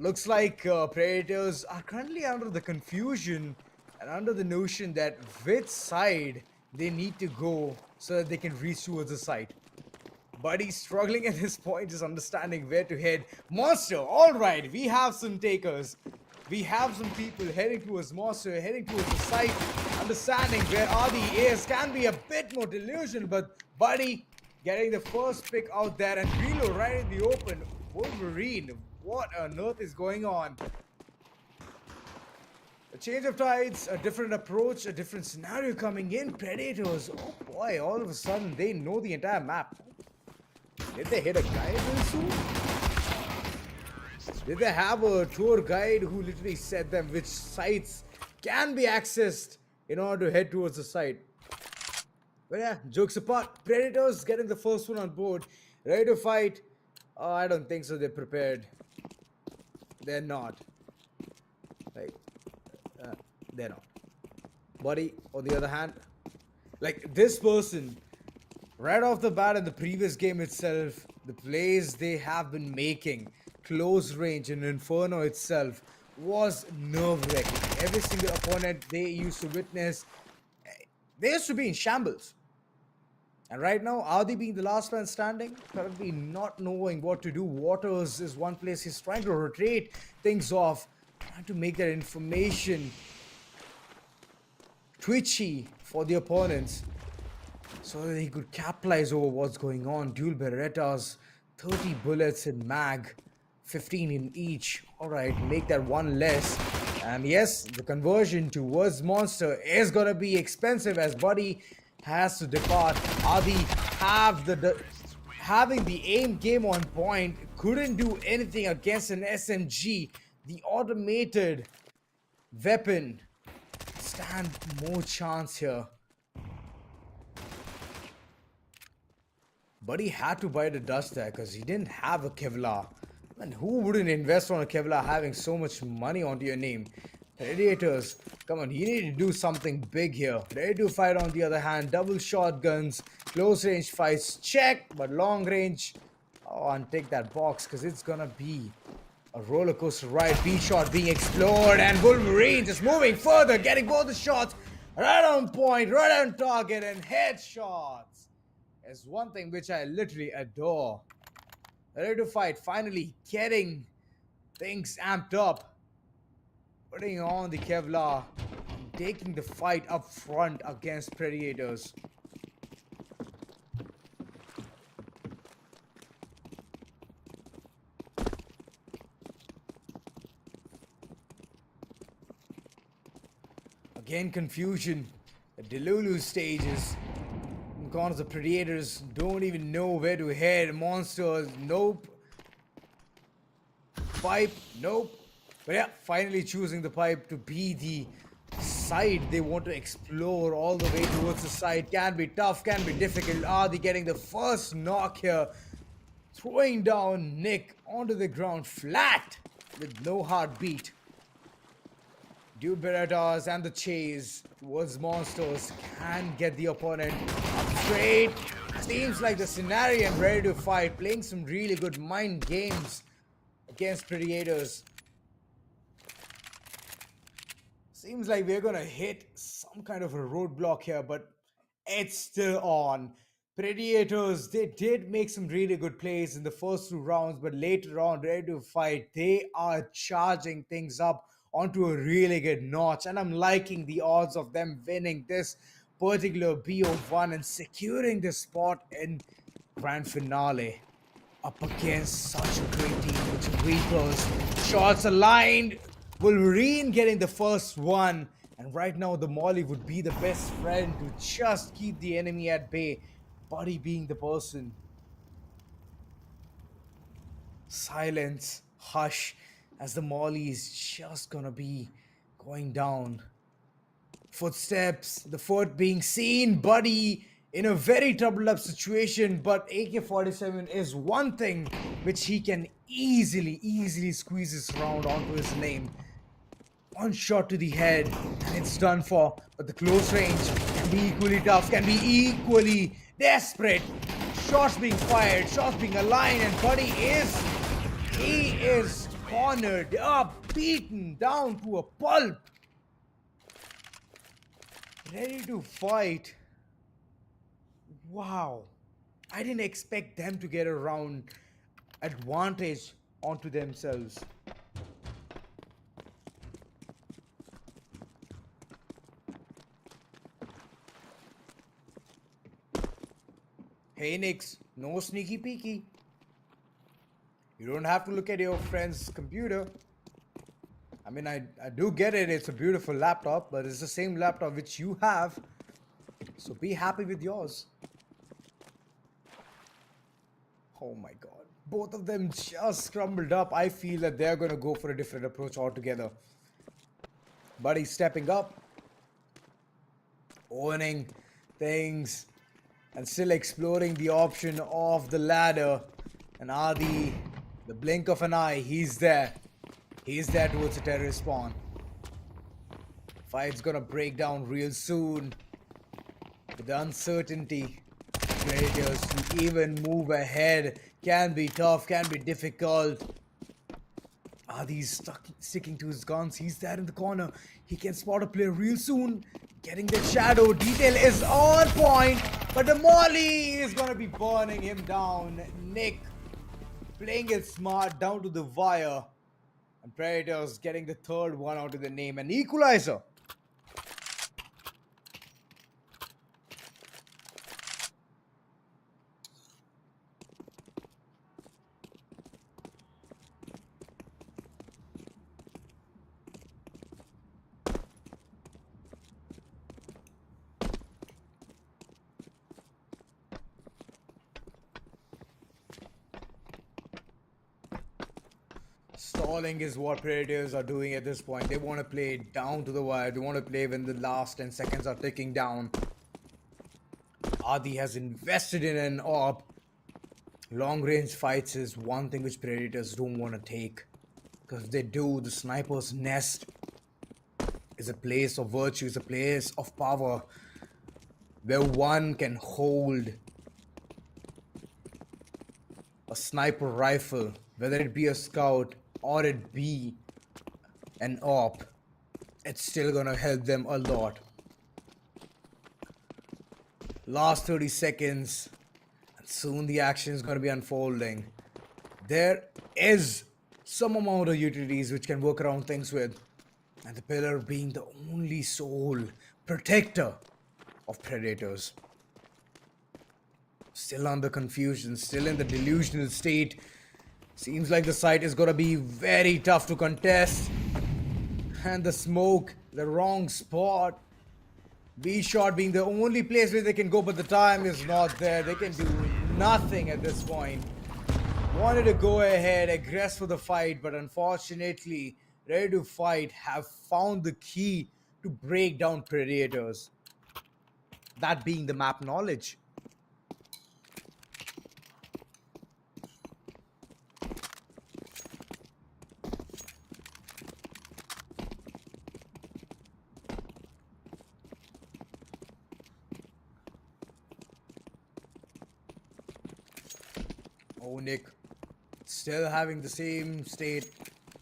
Speaker 1: Looks like Predators are currently under the confusion and under the notion that which side they need to go so that they can reach towards the site. But he's struggling at this point, just understanding where to head. Monster, alright, we have some takers. We have some people heading towards Monster, heading towards the site, understanding where are the A's can be a bit more delusional, but Buddy getting the first pick out there and Relo right in the open. Wolverine, what on earth is going on? A change of tides, a different approach, a different scenario coming in. Predators, oh boy, all of a sudden they know the entire map. Did they hit a guide very soon? Did they have a tour guide who literally said them which sites can be accessed in order to head towards the site? But yeah, jokes apart, Predators getting the first one on board, ready to fight. Oh, I don't think so. They're prepared. They're not. Like, uh, they're not. Buddy, on the other hand, like this person, right off the bat in the previous game itself, the plays they have been making, close range and Inferno itself, was nerve-wracking. Every single opponent they used to witness, they used to be in shambles. And right now, Adi being the last man standing, currently not knowing what to do. Waters is one place he's trying to rotate things off, trying to make that information twitchy for the opponents so that he could capitalize over what's going on. Dual Berettas, 30 bullets in mag, 15 in each. Alright, make that one less. And yes, the conversion towards Monster is gonna be expensive as Buddy has to depart. Adi have having the aim game on point, couldn't do anything against an SMG. The automated weapon stand more chance here. But he had to bite the dust there because he didn't have a Kevlar. And who wouldn't invest on a Kevlar having so much money onto your name? Predators, come on, you need to do something big here. Ready to fight on the other hand, double shotguns, close range fights, check, but long range. Oh, and take that box because it's gonna be a roller coaster ride. B-shot being explored and Wolverine just moving further, getting both the shots right on point, right on target, and headshots is one thing which I literally adore. Ready to fight, finally getting things amped up, putting on the Kevlar, and taking the fight up front against Predators. Again, confusion. The Delulu stages. Corners, the Predators don't even know where to head. Monsters, nope. Pipe, nope. But yeah, finally choosing the pipe to be the side they want to explore all the way towards the side. Can be tough, can be difficult. Are they getting the first knock here? Throwing down Nick onto the ground flat with no heartbeat. Dude Berettas and the chase towards Monsters can get the opponent up straight. Seems like the scenario and ready to fight, playing some really good mind games against Predators. Seems like we're gonna hit some kind of a roadblock here, but it's still on. Predators, they did make some really good plays in the first two rounds, but later on, ready to fight, they are charging things up onto a really good notch, and I'm liking the odds of them winning this particular BO1 and securing this spot in grand finale up against such a great team with Reapers. Shots aligned. Wolverine getting the first one. And right now, the Molly would be the best friend to just keep the enemy at bay. Buddy being the person. Silence, hush, as the Molly is just gonna be going down. Footsteps, the foot being seen, Buddy in a very troubled up situation, but AK-47 is one thing which he can easily squeeze this round onto his name. One shot to the head, and it's done for. But the close range can be equally tough, can be equally desperate. Shots being fired, shots being aligned, and he is cornered up, beaten down to a pulp. Ready to fight. Wow. I didn't expect them to get a round advantage onto themselves. Hey Nix, no sneaky peeky. You don't have to look at your friend's computer. I mean, I do get it, it's a beautiful laptop, but it's the same laptop which you have. So be happy with yours. Oh my god. Both of them just scrambled up. I feel that they're going to go for a different approach altogether. Buddy stepping up. Owning things. And still exploring the option of the ladder. And Adi, the blink of an eye, he's there. He's there towards the terrorist spawn. Fight's gonna break down real soon. With the uncertainty, Predators to even move ahead can be tough, can be difficult. Adi's sticking to his guns. He's there in the corner. He can spot a player real soon. Getting the shadow. Detail is on point. But the Molly is gonna be burning him down. Nick playing it smart down to the wire. And Predators getting the third one out of the name. An equalizer. Stalling is what Predators are doing at this point. They want to play down to the wire. They want to play when the last 10 seconds are ticking down. Adi has invested in an AWP. Long range fights is one thing which Predators don't want to take. Because if they do, the sniper's nest is a place of virtue, is a place of power. Where one can hold a sniper rifle, whether it be a scout or it be an AWP, it's still gonna help them a lot. Last 30 seconds, and soon the action is gonna be unfolding. There is some amount of utilities which can work around things with, and the pillar being the only sole protector of Predators. Still under confusion, still in the delusional state. Seems like the site is gonna be very tough to contest. And the smoke, the wrong spot. B-shot being the only place where they can go, but the time is not there. They can do nothing at this point. Wanted to go ahead, aggress for the fight, but unfortunately, Ready to Fight have found the key to break down Predators. That being the map knowledge. Oh, Nick, still having the same state.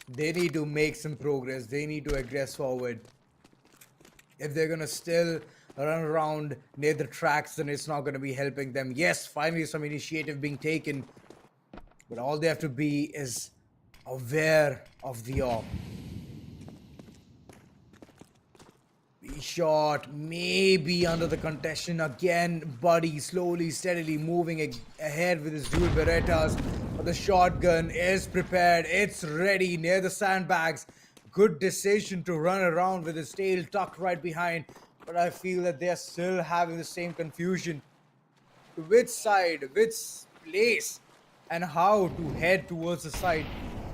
Speaker 1: They need to make some progress. They need to aggress forward. If they're gonna still run around near the tracks, then it's not gonna be helping them. Yes, finally some initiative being taken, but all they have to be is aware of the AWP. shot, maybe under the contention again. Buddy slowly, steadily moving ahead with his dual Berettas. But the shotgun is prepared. It's ready near the sandbags. Good decision to run around with his tail tucked right behind. But I feel that they're still having the same confusion. Which side, which place, and how to head towards the side.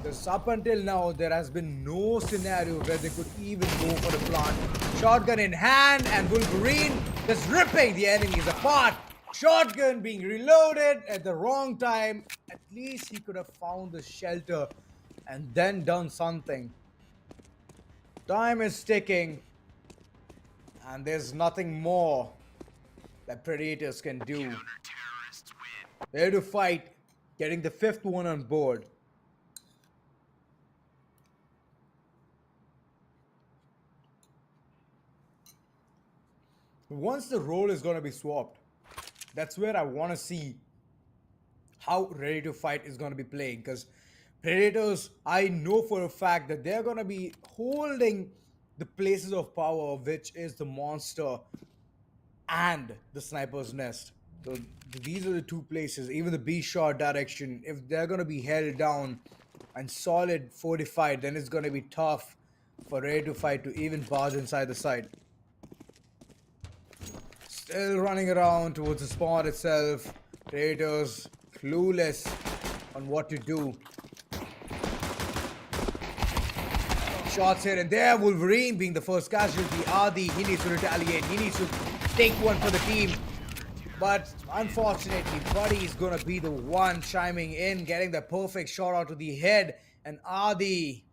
Speaker 1: Because up until now, there has been no scenario where they could even go for the plant. Shotgun in hand, and Wolverine just ripping the enemies apart. Shotgun being reloaded at the wrong time. At least he could have found the shelter and then done something. Time is ticking, and there's nothing more that Predators can do. There to fight, getting the fifth one on board. Once the role is going to be swapped, that's where I want to see how Ready to Fight is going to be playing. Because Predators, I know for a fact that they're going to be holding the places of power, which is the monster and the sniper's nest. So these are the two places. Even the B shot direction, if they're going to be held down and solid fortified, then it's going to be tough for Ready to Fight to even barge inside the side. Still running around towards the spawn itself. Predators clueless on what to do. Shots here and there. Wolverine being the first casualty. Adi, he needs to retaliate. He needs to take one for the team. But unfortunately, Buddy's gonna be the one chiming in, getting the perfect shot out to the head. And Adi,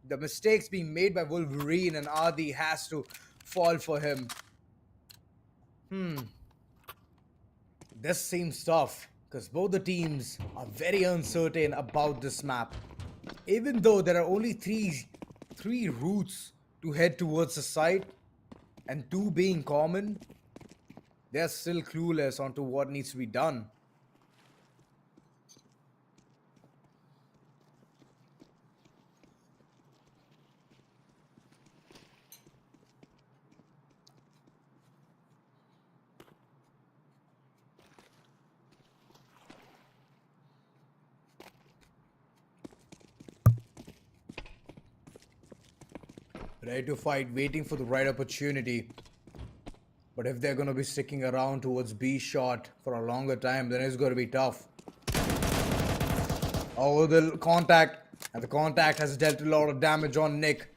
Speaker 1: the mistakes being made by Wolverine, and Adi has to fall for him. This seems tough, because both the teams are very uncertain about this map. Even though there are only three routes to head towards the site, and two being common, they're still clueless onto what needs to be done. Ready to fight, waiting for the right opportunity. But if they're going to be sticking around towards B shot for a longer time, then it's going to be tough. Oh, the contact. And the contact has dealt a lot of damage on Nick.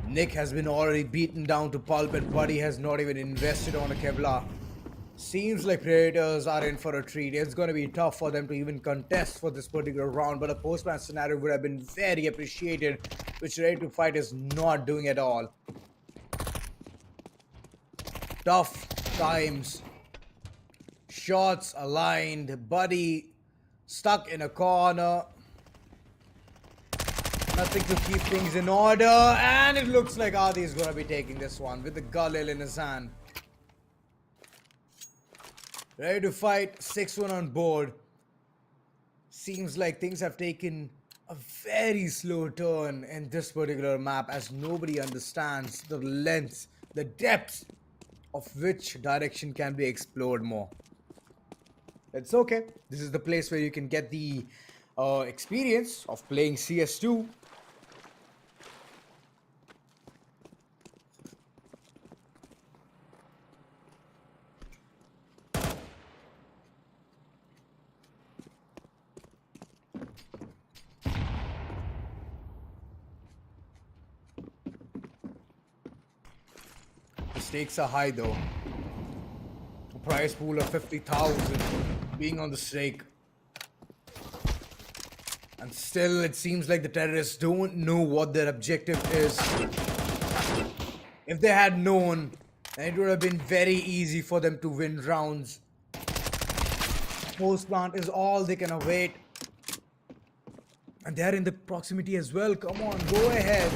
Speaker 1: Nick has been already beaten down to pulp, and Buddy has not even invested on a Kevlar. Seems like Predators are in for a treat. It's going to be tough for them to even contest for this particular round, but a post-match scenario would have been very appreciated, which Ready to Fight is not doing at all. Tough times. Shots aligned. Buddy stuck in a corner. Nothing to keep things in order. And it looks like Adi is going to be taking this one with the Galil in his hand. Ready to fight. 6-1 on board. Seems like things have taken a very slow turn in this particular map, as nobody understands the length, the depth of which direction can be explored more. It's okay. This is the place where you can get the experience of playing CS2. The stakes are high though. A prize pool of 50,000 being on the stake. And still, it seems like the terrorists don't know what their objective is. If they had known, then it would have been very easy for them to win rounds. Post plant is all they can await. And they're in the proximity as well. Come on, go ahead.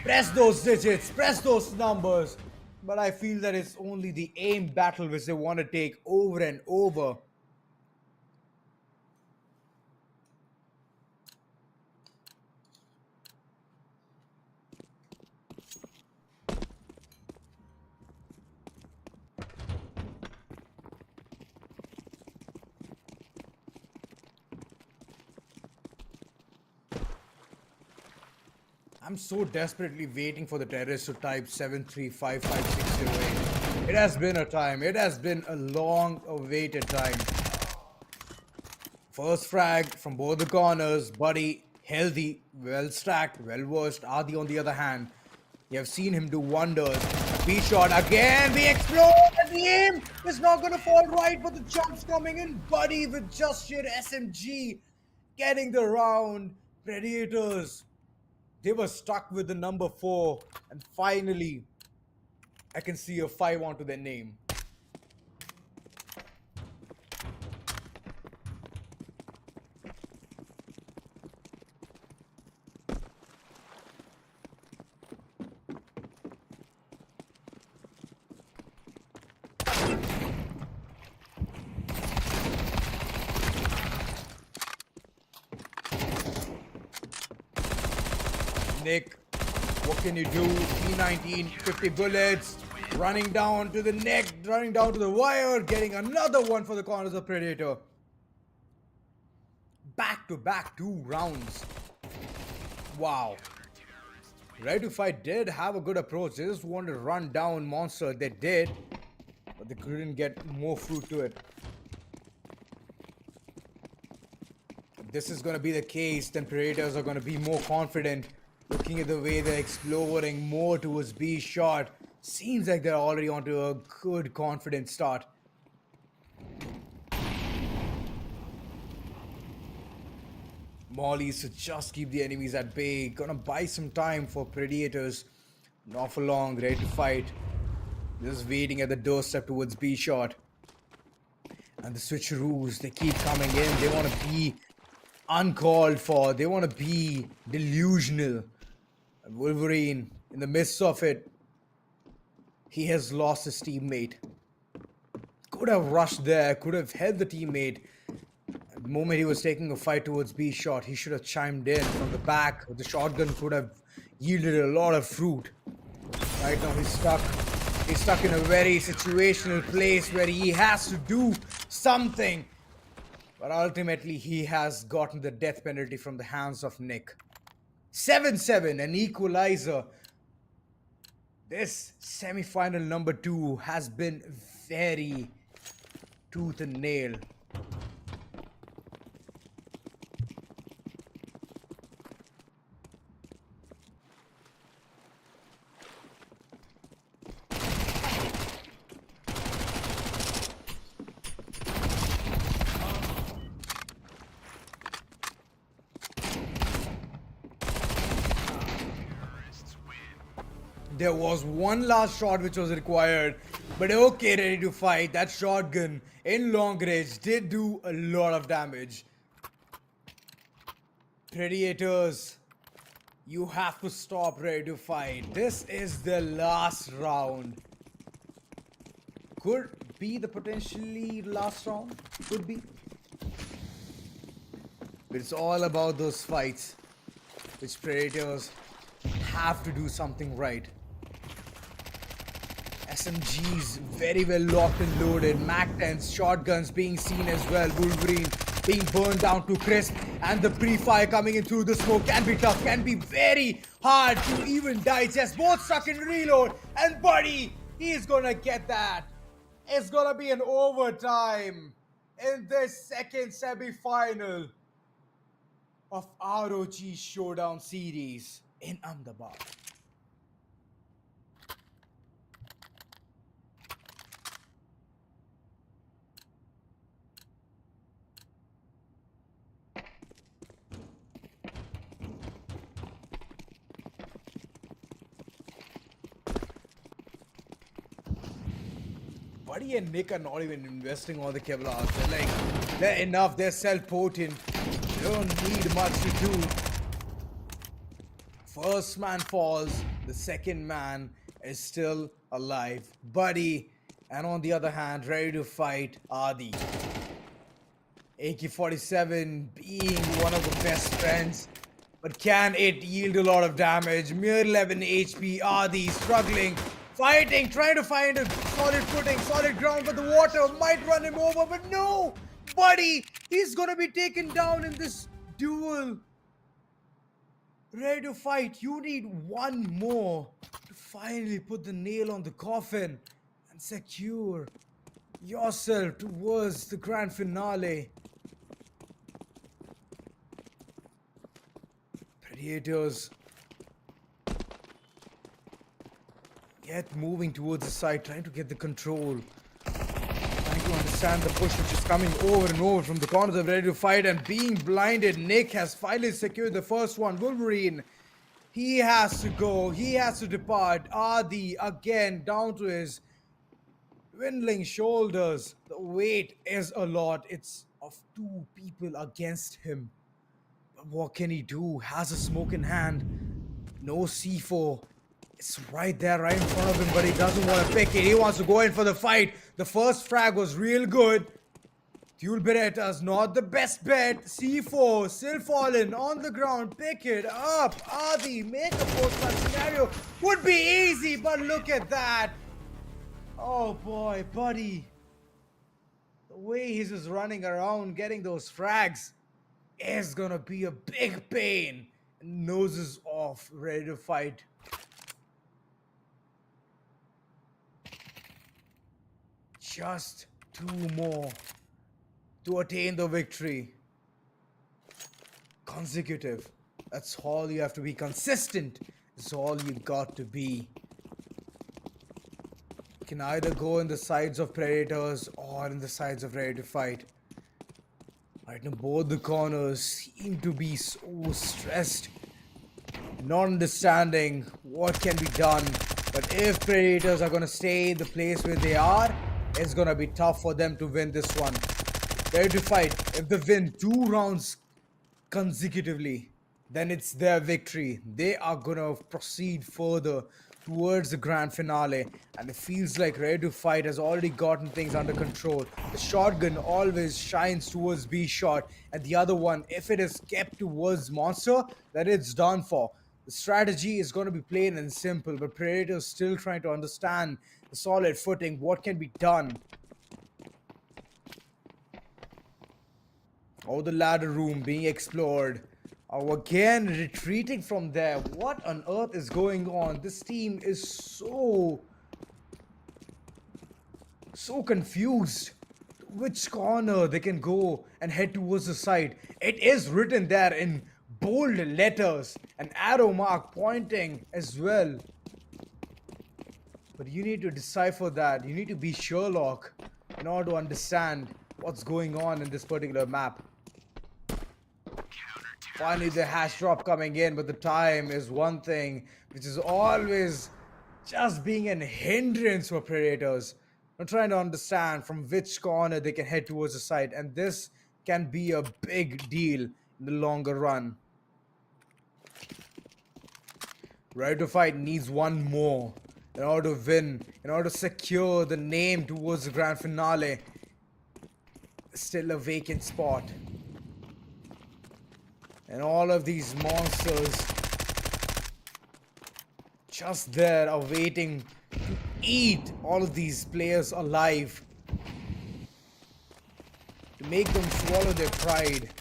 Speaker 1: Press those digits, press those numbers. But I feel that it's only the aim battle which they want to take over and over. I'm so desperately waiting for the terrorists to type 7355608. It has been a time. It has been a long awaited time. First frag from both the corners. Buddy, healthy, well stacked, well versed. Adi on the other hand. You have seen him do wonders. A B shot again. We explode. And the aim is not going to fall right, but the jumps coming in. Buddy with just sheer SMG getting the round. Predators, they were stuck with the number 4. And finally, I can see a 5 onto their name. Nick, what can you do? P19, 50 bullets, running down to the neck, running down to the wire, getting another one for the corners of Predator. Back to back 2 rounds. Wow. Ready to Fight did have a good approach. They just wanted to run down Monster. They did, but they couldn't get more fruit to it. If this is going to be the case, then Predators are going to be more confident. Looking at the way they're exploring more towards B shot, seems like they're already onto a good confident start. Mollies to just keep the enemies at bay. Gonna buy some time for Predators. Not for long, ready to fight. Just waiting at the doorstep towards B shot. And the switcheroos, they keep coming in. They want to be uncalled for. They want to be delusional. And Wolverine, in the midst of it, he has lost his teammate. Could have rushed there, could have held the teammate. At the moment he was taking a fight towards B shot, he should have chimed in from the back. The shotgun could have yielded a lot of fruit. Right now he's stuck. He's stuck in a very situational place where he has to do something. But ultimately he has gotten the death penalty from the hands of Nick. 7-7, an equalizer. This semi-final number 2 has been very tooth and nail. There was one last shot which was required, but okay, ready to fight. That shotgun in long range did do a lot of damage. Predators, you have to stop, ready to fight. This is the last round. Could be the potentially last round. Could be. But it's all about those fights, which Predators have to do something right. SMGs very well locked and loaded. Mac 10s, shotguns being seen as well. Wolverine being burned down to crisp. And the pre-fire coming in through the smoke can be tough, can be very hard to even digest. Both stuck in reload. And Buddy, he's gonna get that. It's gonna be an overtime in this second semi-final of ROG Showdown Series in Ahmedabad. Buddy and Nick are not even investing all the Kevlars. They're like, they're enough, they're self-potent. They don't need much to do. First man falls, the second man is still alive. Buddy, and on the other hand, ready to fight Adi. AK-47 being one of the best friends. But can it yield a lot of damage? Mere 11 HP, Adi struggling. Fighting, trying to find a solid footing, solid ground, but the water might run him over. But no, Buddy, he's gonna be taken down in this duel. Ready to fight. You need one more to finally put the nail on the coffin and secure yourself towards the grand finale. Predators get moving towards the side, trying to get the control, trying to understand the push which is coming over and over from the corners of ready to fight and being blinded. Nick has finally secured the first one. Wolverine, he has to go. He has to depart. Adi again down to his dwindling shoulders. The weight is a lot. It's of two people against him. But what can he do? Has a smoke in hand. No C4. It's right there, right in front of him, but he doesn't want to pick it. He wants to go in for the fight. The first frag was real good. Fuel Beretta's not the best bet. C4 still falling on the ground. Pick it up. Adi, make a post-match scenario. Would be easy, but look at that. Oh boy, buddy. The way he's just running around getting those frags is gonna be a big pain. Noses off, ready to fight. Just two more to attain the victory. Consecutive. That's all you have to be. Consistent. That's all you got to be. You can either go in the sides of Predators or in the sides of Ready to Fight. Right now, both the corners seem to be so stressed, not understanding what can be done. But if Predators are gonna stay in the place where they are, it's gonna be tough for them to win this one. Ready to Fight, if they win 2 rounds consecutively, then it's their victory. They are gonna proceed further towards the grand finale, and it feels like Ready to Fight has already gotten things under control. The shotgun always shines towards B shot, and the other one, if it is kept towards Monster, then it's done for. The strategy is going to be plain and simple, but Predator's still trying to understand the solid footing, what can be done. Oh, the ladder room being explored. Oh, again, retreating from there. What on earth is going on? This team is so confused. Which corner they can go and head towards the side. It is written there in bold letters, an arrow mark pointing as well. But you need to decipher that. You need to be Sherlock in order to understand what's going on in this particular map. Finally, the hash drop coming in, but the time is one thing which is always just being an hindrance for Predators. I'm trying to understand from which corner they can head towards the side, and this can be a big deal in the longer run. Ready to Fight needs one more in order to win, in order to secure the name towards the grand finale. Still a vacant spot. And all of these monsters just there are waiting to eat all of these players alive, to make them swallow their pride.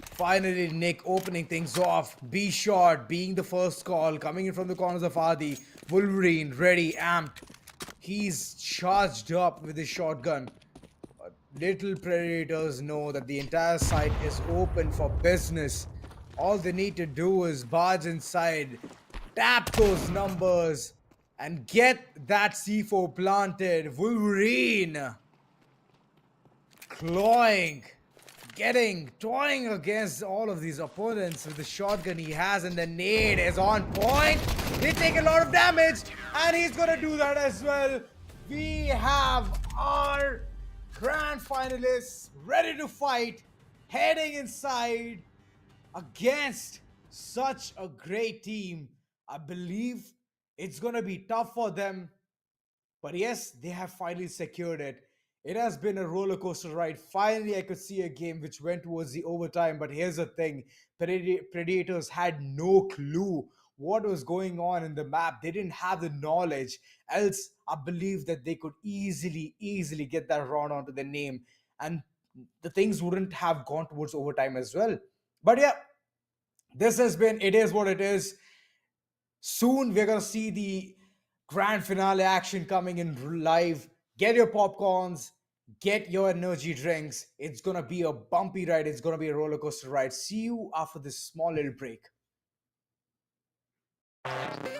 Speaker 1: Finally, Nick opening things off. B shot being the first call, coming in from the corners of Adi. Wolverine ready, amped. He's charged up with his shotgun. But little Predators know that the entire site is open for business. All they need to do is barge inside, tap those numbers, and get that C4 planted. Wolverine clawing, toying against all of these opponents with the shotgun he has, and the nade is on point. They take a lot of damage, and he's gonna do that as well. We have our grand finalists ready to fight, heading inside against such a great team. I believe it's gonna be tough for them, but yes, they have finally secured it. It has been a roller coaster ride. Finally, I could see a game which went towards the overtime. But here's the thing: Predators had no clue what was going on in the map. They didn't have the knowledge. Else, I believe that they could easily get that round onto their name, and the things wouldn't have gone towards overtime as well. But yeah, This has been It Is What It Is. Soon we're gonna see the grand finale action coming in live. Get your popcorns, get your energy drinks. It's gonna be a bumpy ride, it's gonna be a roller coaster ride. See you after this small little break.
Speaker 2: Actually,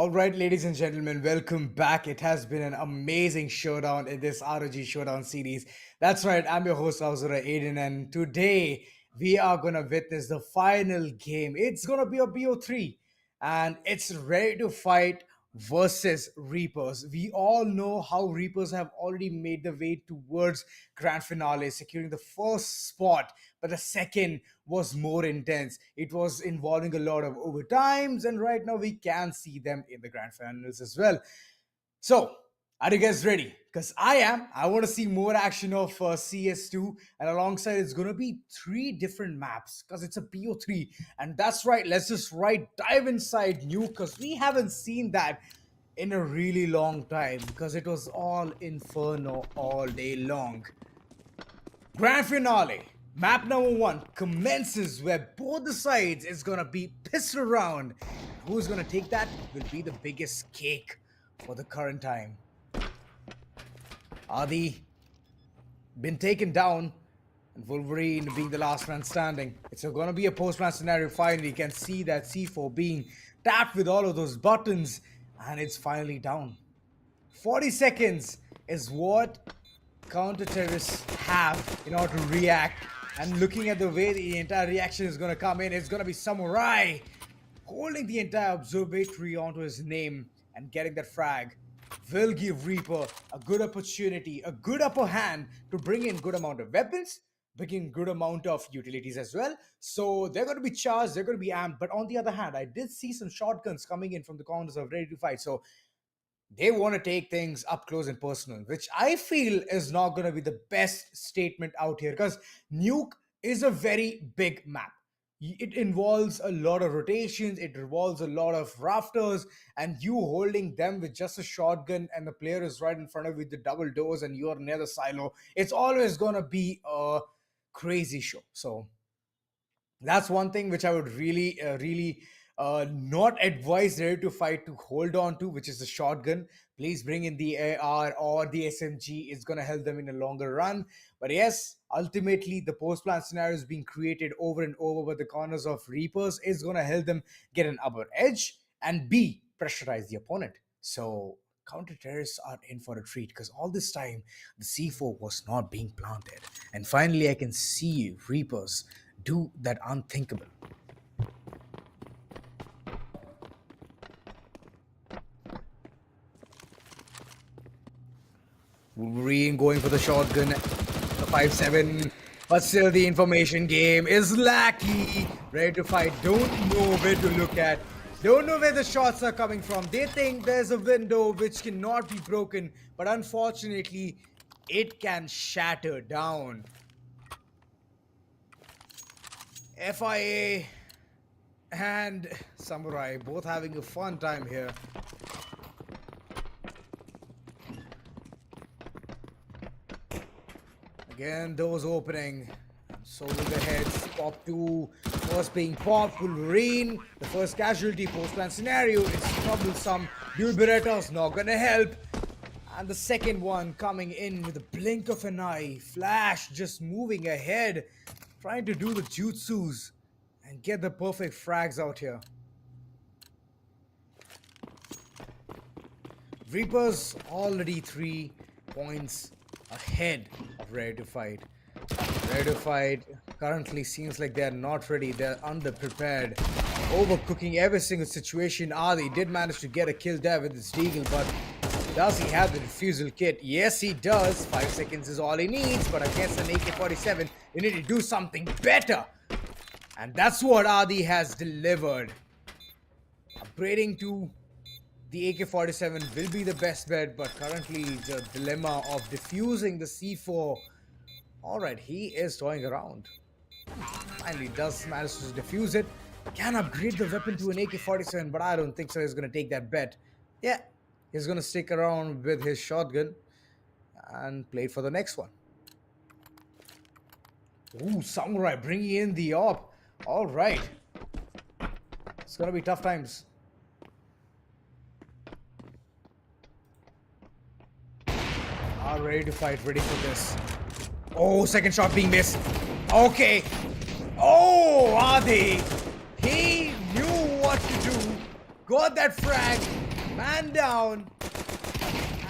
Speaker 1: All right, ladies and gentlemen, welcome back. It has been an amazing showdown in this ROG Showdown series. That's right, I'm your host, Azura Aiden, and today we are going to witness the final game. It's going to be a BO3, and it's ready to fight versus Reapers. We all know how Reapers have already made the way towards grand finale, securing the first spot, but the second was more intense. It was involving a lot of overtimes, and right now we can see them in the grand finals as well. So, are you guys ready? Because I am. I want to see more action of CS2, and alongside it's going to be three different maps because it's a BO3. And that's right, let's just dive inside new because we haven't seen that in a really long time because it was all Inferno all day long. Grand finale. Map number 1 commences where both the sides is gonna be pissed around. Who's gonna take that will be the biggest cake for the current time. Adi been taken down, and Wolverine being the last man standing. It's gonna be a post-match scenario finally. You can see that C4 being tapped with all of those buttons, and it's finally down. 40 seconds is what counter-terrorists have in order to react, and looking at the way the entire reaction is going to come in, it's going to be Samurai holding the entire observatory onto his name and getting that frag will give Reaper a good opportunity, a good upper hand to bring in good amount of weapons, bring in good amount of utilities as well. So they're going to be charged, they're going to be amped. But on the other hand, I did see some shotguns coming in from the corners of ready to fight. So they want to take things up close and personal, which I feel is not going to be the best statement out here because Nuke is a very big map. It involves a lot of rotations, it involves a lot of rafters, and you holding them with just a shotgun and the player is right in front of you with the double doors and you're near the silo. It's always going to be a crazy show. So that's one thing which I would really not advise Ready to Fight to hold on to, which is the shotgun. Please bring in the AR or the SMG. It's going to help them in a longer run. But yes, ultimately, the post-plan scenario is being created over and over by the corners of Reapers is going to help them get an upper edge and B, pressurize the opponent. So counter-terrorists are in for a treat because all this time, the C4 was not being planted. And finally, I can see Reapers do that unthinkable. Wolverine going for the shotgun, the 5-7, but still the information game is lackey. Ready to Fight, don't know where to look at, don't know where the shots are coming from. They think there's a window which cannot be broken, but unfortunately, it can shatter down. FIA and Samurai both having a fun time here. Again, doors opening. So with the heads, pop 2, first being popped, Wolverine, the first casualty post-plan scenario. It's troublesome. Dual Beretta's not gonna help. And the second one coming in with a blink of an eye. Flash just moving ahead, trying to do the jutsus and get the perfect frags out here. Reapers already 3 points ahead of Ready to Fight. Ready to Fight currently seems like they're not ready. They're underprepared. Overcooking every single situation. Adi did manage to get a kill there with his deagle, but does he have the refusal kit? Yes, he does. 5 seconds is all he needs, but against an AK-47, you need to do something better. And that's what Adi has delivered. Upgrading to the AK-47 will be the best bet, but currently the dilemma of defusing the C4. Alright, he is toying around. Finally does manage to defuse it. Can upgrade the weapon to an AK-47, but I don't think so. He's going to take that bet. Yeah, he's going to stick around with his shotgun and play for the next one. Ooh, Samurai bringing in the op. Alright. It's going to be tough times. Are ready to fight, ready for this. Oh, second shot being missed. Okay. Oh, Adi. He knew what to do. Got that frag. Man down.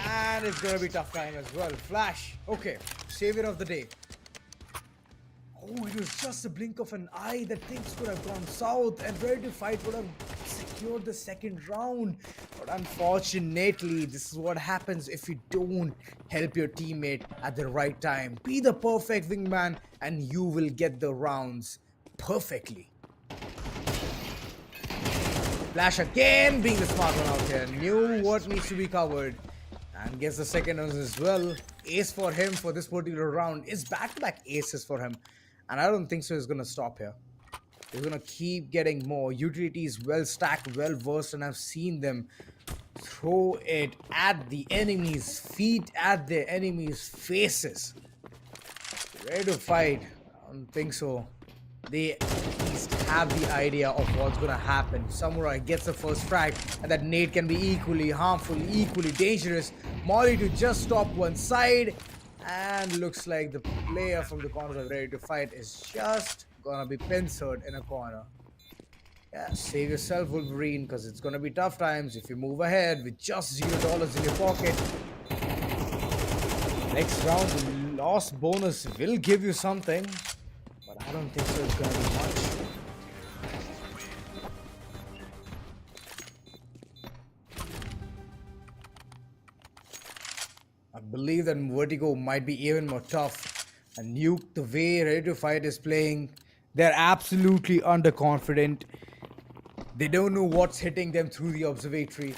Speaker 1: And it's gonna be tough time as well. Flash. Okay. Savior of the day. Oh, it was just a blink of an eye that things could have gone south and Ready to Fight would have secured the second round. But unfortunately, this is what happens if you don't help your teammate at the right time. Be the perfect wingman and you will get the rounds perfectly. Flash again, being the smart one out here. Knew what needs to be covered. And gets the second one as well. Ace for him for this particular round. It's back-to-back aces for him. And I don't think so he's going to stop here. He's going to keep getting more. Utilities well stacked, well versed. And I've seen them throw it at the enemy's feet, at their enemy's faces. Ready to fight? I don't think so. They at least have the idea of what's gonna happen. Samurai gets the first frag, and that nade can be equally harmful, equally dangerous. Molly to just stop one side, and looks like the player from the corner of Ready to Fight is just gonna be pincered in a corner. Yeah, save yourself, Wolverine, because it's gonna be tough times if you move ahead with just $0 in your pocket. Next round, the loss bonus will give you something. But I don't think so it's gonna be much. I believe that Vertigo might be even more tough. And Nuke, the way Ready to Fight is playing, they're absolutely underconfident. They don't know what's hitting them through the observatory.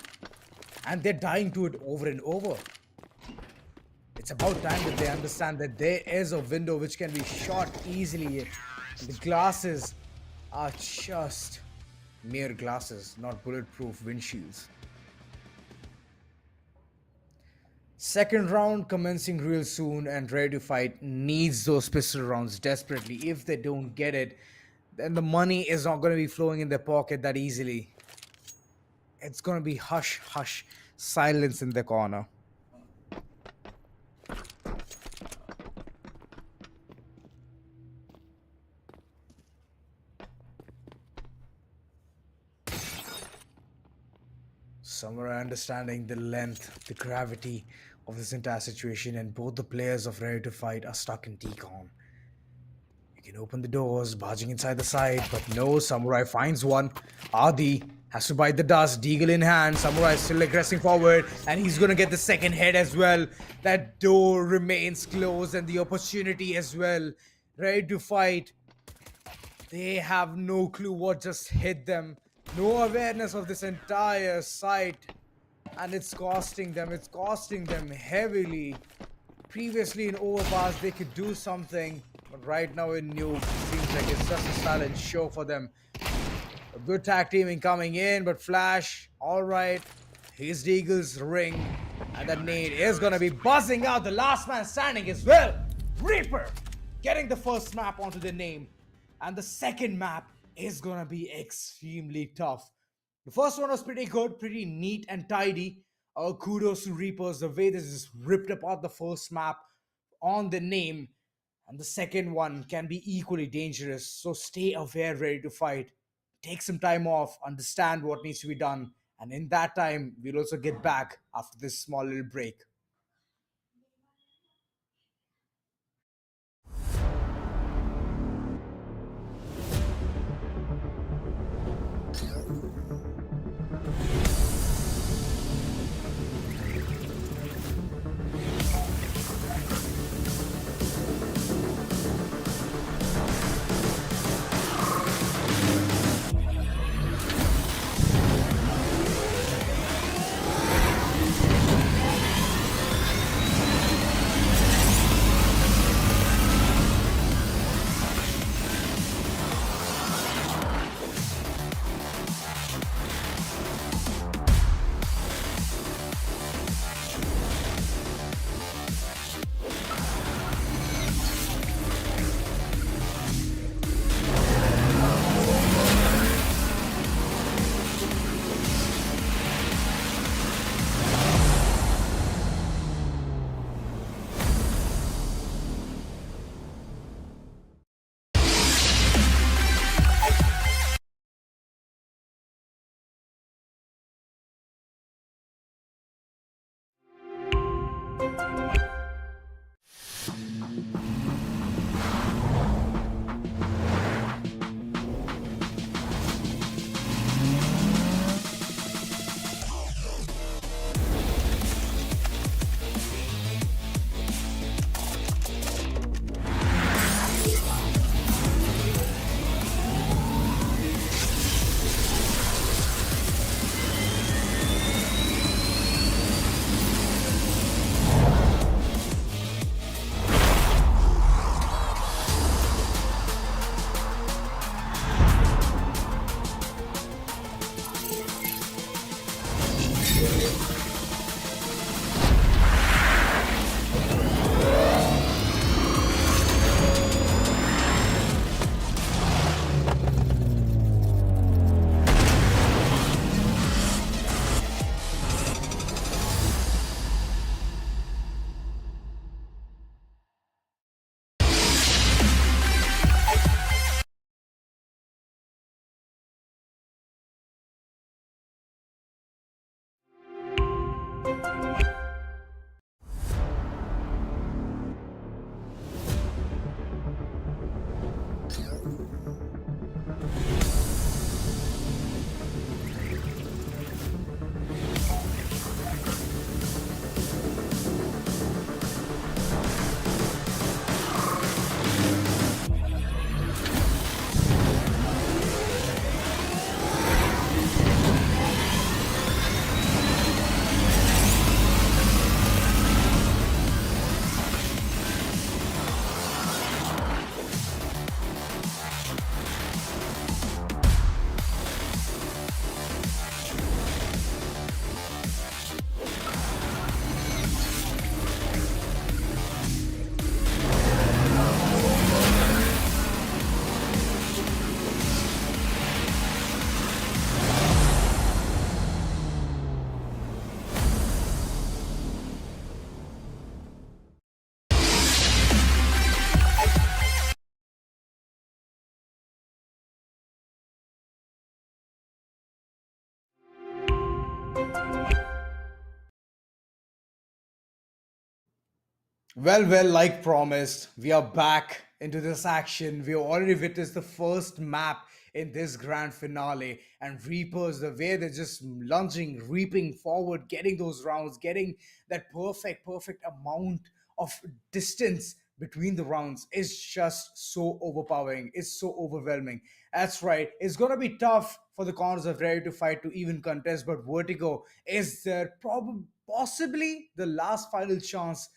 Speaker 1: And they're dying to it over and over. It's about time that they understand that there is a window which can be shot easily. The glasses are just mere glasses, not bulletproof windshields. Second round commencing real soon, and Ready to Fight needs those pistol rounds desperately. If they don't get it, then the money is not going to be flowing in their pocket that easily. It's going to be hush, hush, silence in the corner. Samurai understanding the length, the gravity of this entire situation, and both the players of Ready to Fight are stuck in decon. You can open the doors, barging inside the side, but no, Samurai finds one. Adi has to bite the dust, deagle in hand. Samurai is still aggressing forward, and he's gonna get the second head as well. That door remains closed, and the opportunity as well. Ready to Fight. They have no clue what just hit them. No awareness of this entire site, and it's costing them heavily. Previously in Overpass they could do something, but right now in Nuke it seems like it's just a silent show for them. A good tag teaming coming in, but Flash, alright, his Deagle's ring, and that nade is gonna be buzzing out the last man standing as well. Reaper getting the first map onto the name, and the second map is gonna be extremely tough. The first one was pretty good, pretty neat and tidy. Kudos to Reapers, the way this is ripped apart the first map on the name. And the second one can be equally dangerous. So stay aware, Ready to Fight. Take some time off, understand what needs to be done. And in that time, we'll also get back after this small little break. Well, like promised, we are back into this action. We already witnessed the first map in this grand finale, and Reapers, the way they're just lunging, reaping forward, getting those rounds, getting that perfect amount of distance between the rounds is just so overpowering. It's so overwhelming. That's right. It's gonna be tough for the corners of Ready to Fight to even contest, but Vertigo is their probably possibly the last final chance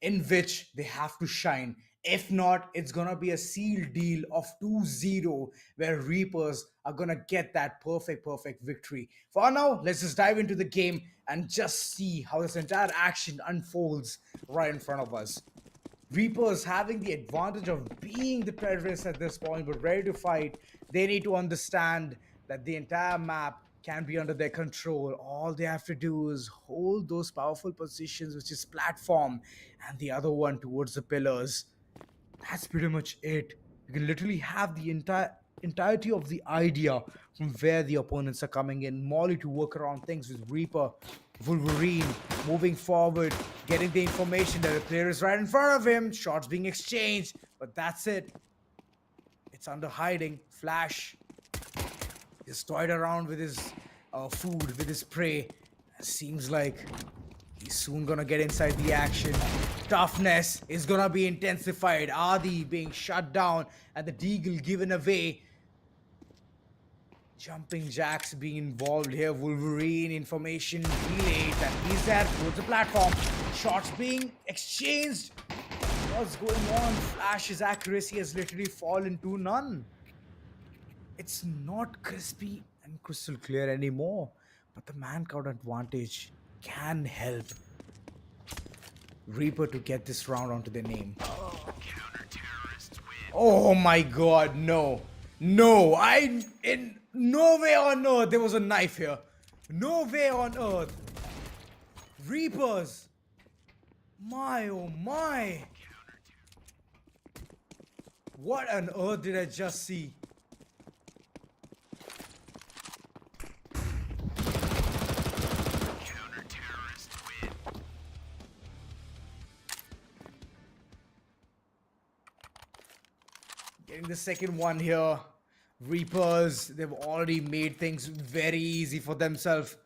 Speaker 1: in which they have to shine. If not, it's gonna be a sealed deal of 2-0 where Reapers are gonna get that perfect victory. For now, let's just dive into the game and just see how this entire action unfolds right in front of us. Reapers having the advantage of being the terrorists at this point, but ready to fight. They need to understand that the entire map can be under their control. All they have to do is hold those powerful positions, which is platform, and the other one towards the pillars. That's pretty much it. You can literally have the entirety of the idea from where the opponents are coming in. Molly to work around things with Reaper, Wolverine moving forward, getting the information that the player is right in front of him, shots being exchanged, but that's it. It's under hiding. Flash is toyed around with his food, with his prey. Seems like he's soon gonna get inside the action. Toughness is gonna be intensified. Adi being shut down and the Deagle given away. Jumping jacks being involved here. Wolverine information relayed that he's there towards the platform. Shots being exchanged. What's going on? Flash's accuracy has literally fallen to none. It's not crispy and crystal clear anymore, but the man count advantage can help Reaper to get this round onto their name. Oh my god, no. No, in no way on earth there was a knife here. No way on earth. Reapers. My oh my. What on earth did I just see? Getting the second one here. Reapers, they've already made things very easy for themselves.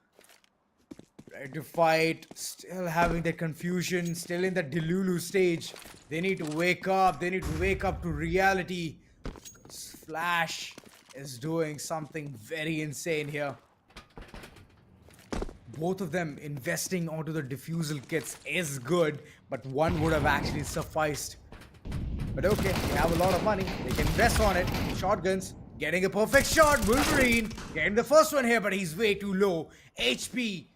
Speaker 1: Ready to fight, still having that confusion, still in that Delulu stage. They need to wake up. They need to wake up to reality. Flash is doing something very insane here. Both of them investing onto the diffusal kits is good, but one would have actually sufficed. But okay, they have a lot of money. They can invest on it. Shotguns, getting a perfect shot. Wolverine getting the first one here, but he's way too low. HP.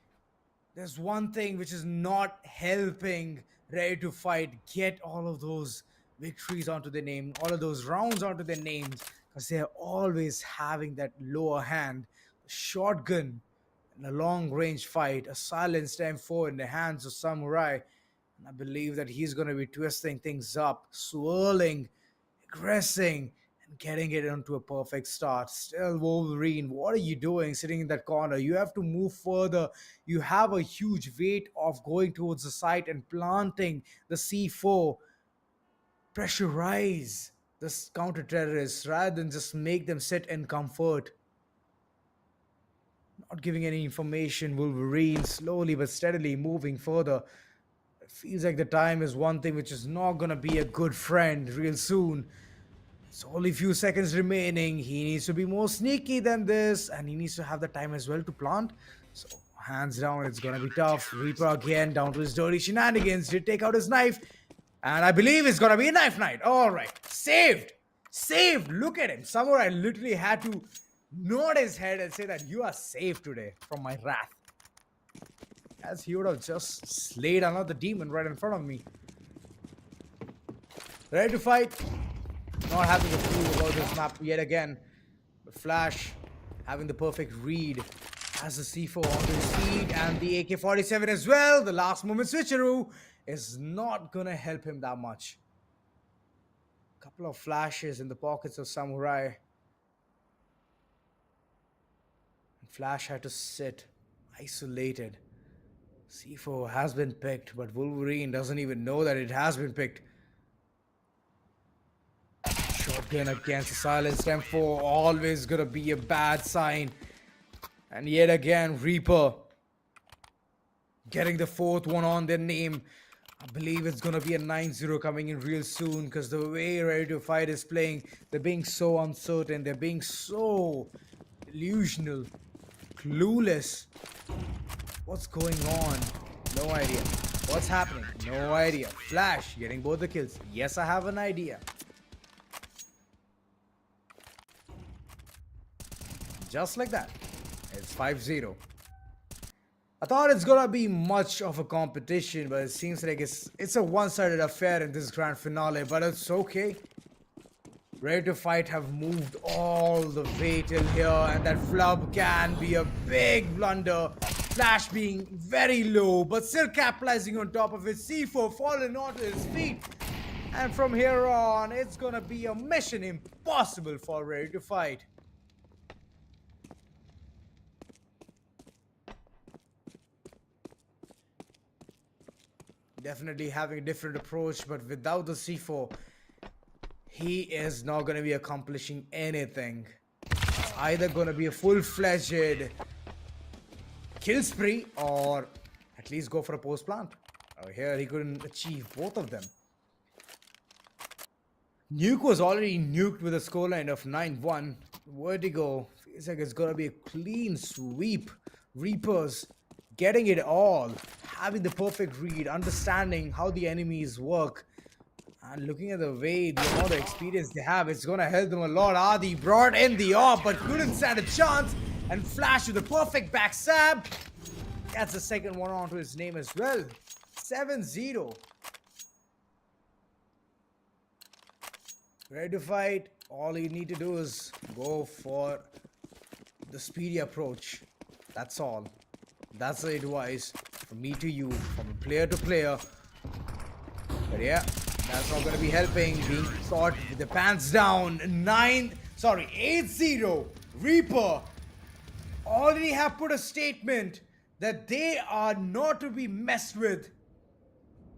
Speaker 1: There's one thing which is not helping Ready to Fight get all of those victories onto their name, all of those rounds onto their names, because they're always having that lower hand. Shotgun in a long range fight, a silenced M4 in the hands of Samurai. And I believe that he's going to be twisting things up, swirling, aggressing, and getting it onto a perfect start. Still, Wolverine, what are you doing sitting in that corner? You have to move further. You have a huge weight of going towards the site and planting the C4. Pressurize the counter terrorists rather than just make them sit in comfort. Not giving any information. Wolverine slowly but steadily moving further. It feels like the time is one thing which is not gonna be a good friend real soon. It's only a few seconds remaining. He needs to be more sneaky than this, and he needs to have the time as well to plant. So, hands down, it's gonna be tough. Reaper again down to his dirty shenanigans. Did take out his knife, and I believe it's gonna be a knife night. All right, saved, saved. Look at him. Samurai literally had to nod his head and say that you are safe today from my wrath, as he would have just slayed another demon right in front of me. Ready to fight? Not having a clue about this map yet again. But Flash having the perfect read. Has the C4 onto his feet and the AK-47 as well. The last moment switcheroo is not gonna help him that much. Couple of flashes in the pockets of Samurai. And Flash had to sit isolated. C4 has been picked, but Wolverine doesn't even know that it has been picked. Shotgun against the silenced M4, always gonna be a bad sign. And yet again, Reaper getting the fourth one on their name. I believe it's gonna be a 9-0 coming in real soon because the way Ready to Fight is playing, they're being so uncertain, they're being so delusional, clueless. What's going on? No idea. What's happening? No idea. Flash getting both the kills. Yes, I have an idea. Just like that. It's 5-0. I thought it's gonna be much of a competition, but it seems like it's a one-sided affair in this grand finale, but it's okay. Ready to Fight have moved all the way till here, and that flub can be a big blunder. Flash being very low, but still capitalizing on top of it. C4 falling onto his feet. And from here on, it's gonna be a mission impossible for Ready to Fight. Definitely having a different approach, but without the C4, he is not going to be accomplishing anything. It's either going to be a full-fledged kill spree or at least go for a post plant. Here he couldn't achieve both of them. Nuke was already nuked with a scoreline of 9-1. Vertigo feels like it's going to be a clean sweep. Reapers getting it all, having the perfect read, understanding how the enemies work, and looking at the way, the amount of experience they have, it's gonna help them a lot. Adi brought in the AWP, but couldn't stand a chance, and Flash with the perfect backstab. That's the second one onto his name as well. 7-0. Ready to Fight. All you need to do is go for the speedy approach. That's all. That's the advice from me to you, from player to player. But yeah, that's not going to be helping. Being caught with the pants down. 8-0. Reaper already have put a statement that they are not to be messed with.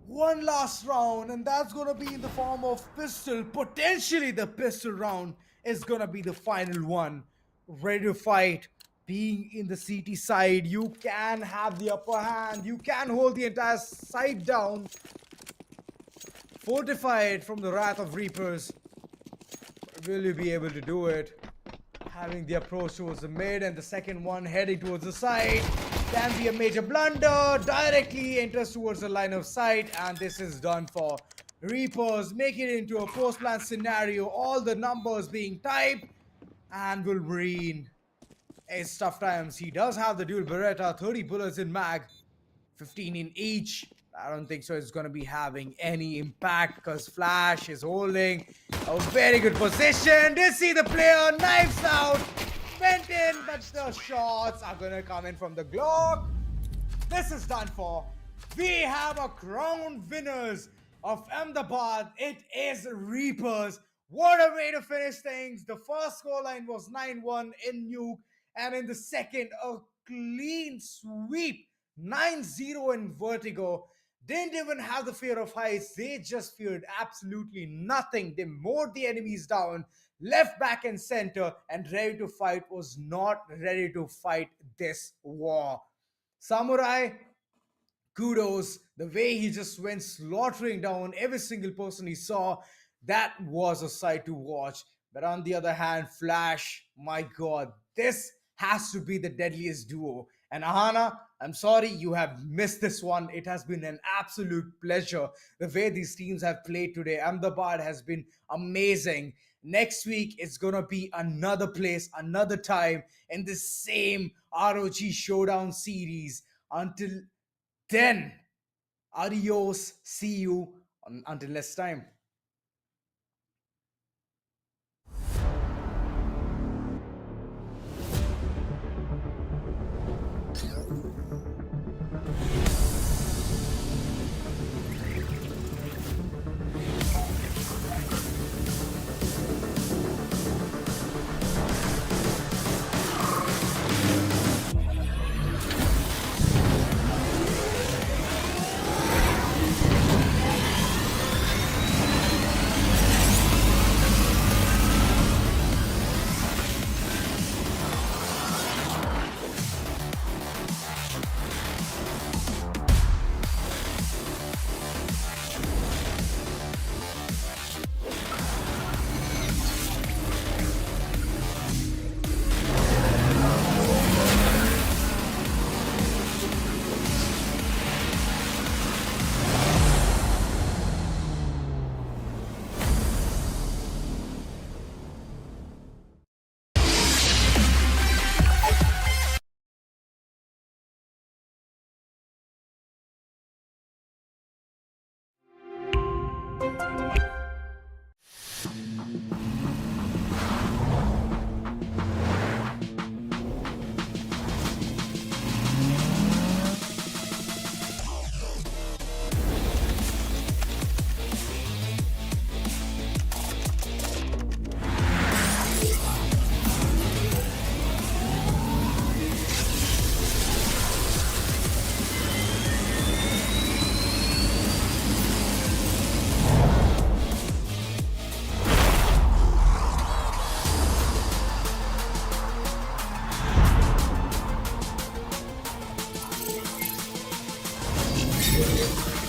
Speaker 1: One last round, and that's going to be in the form of pistol. Potentially the pistol round is going to be the final one. Ready to Fight. Being in the CT side, you can have the upper hand. You can hold the entire side down. Fortified from the wrath of Reapers. Will you be able to do it? Having the approach towards the mid and the second one heading towards the side. Can be a major blunder. Directly enters towards the line of sight, and this is done for. Reapers make it into a post-plan scenario. All the numbers being typed. And Wolverine. It's tough times. He does have the dual Beretta, 30 bullets in mag, 15 in each. I don't think so it's going to be having any impact because Flash is holding a very good position. Did see the player, knives out, went in, but the shots are going to come in from the Glock. This is done for. We have a crown winners of Ahmedabad. It is Reapers. What a way to finish things. The first scoreline was 9-1 in Nuke. And in the second, a clean sweep, 9-0 in Vertigo. Didn't even have the fear of heights. They just feared absolutely nothing. They mowed the enemies down, left, back, and center, and Ready to Fight was not ready to fight this war. Samurai, kudos. The way he just went slaughtering down every single person he saw, that was a sight to watch. But on the other hand, Flash, my God, this has to be the deadliest duo. And Ahana, I'm sorry you have missed this one. It has been an absolute pleasure. The way these teams have played today, Ahmedabad has been amazing. Next week, it's going to be another place, another time in the same ROG Showdown Series. Until then, adios. See you until next time. है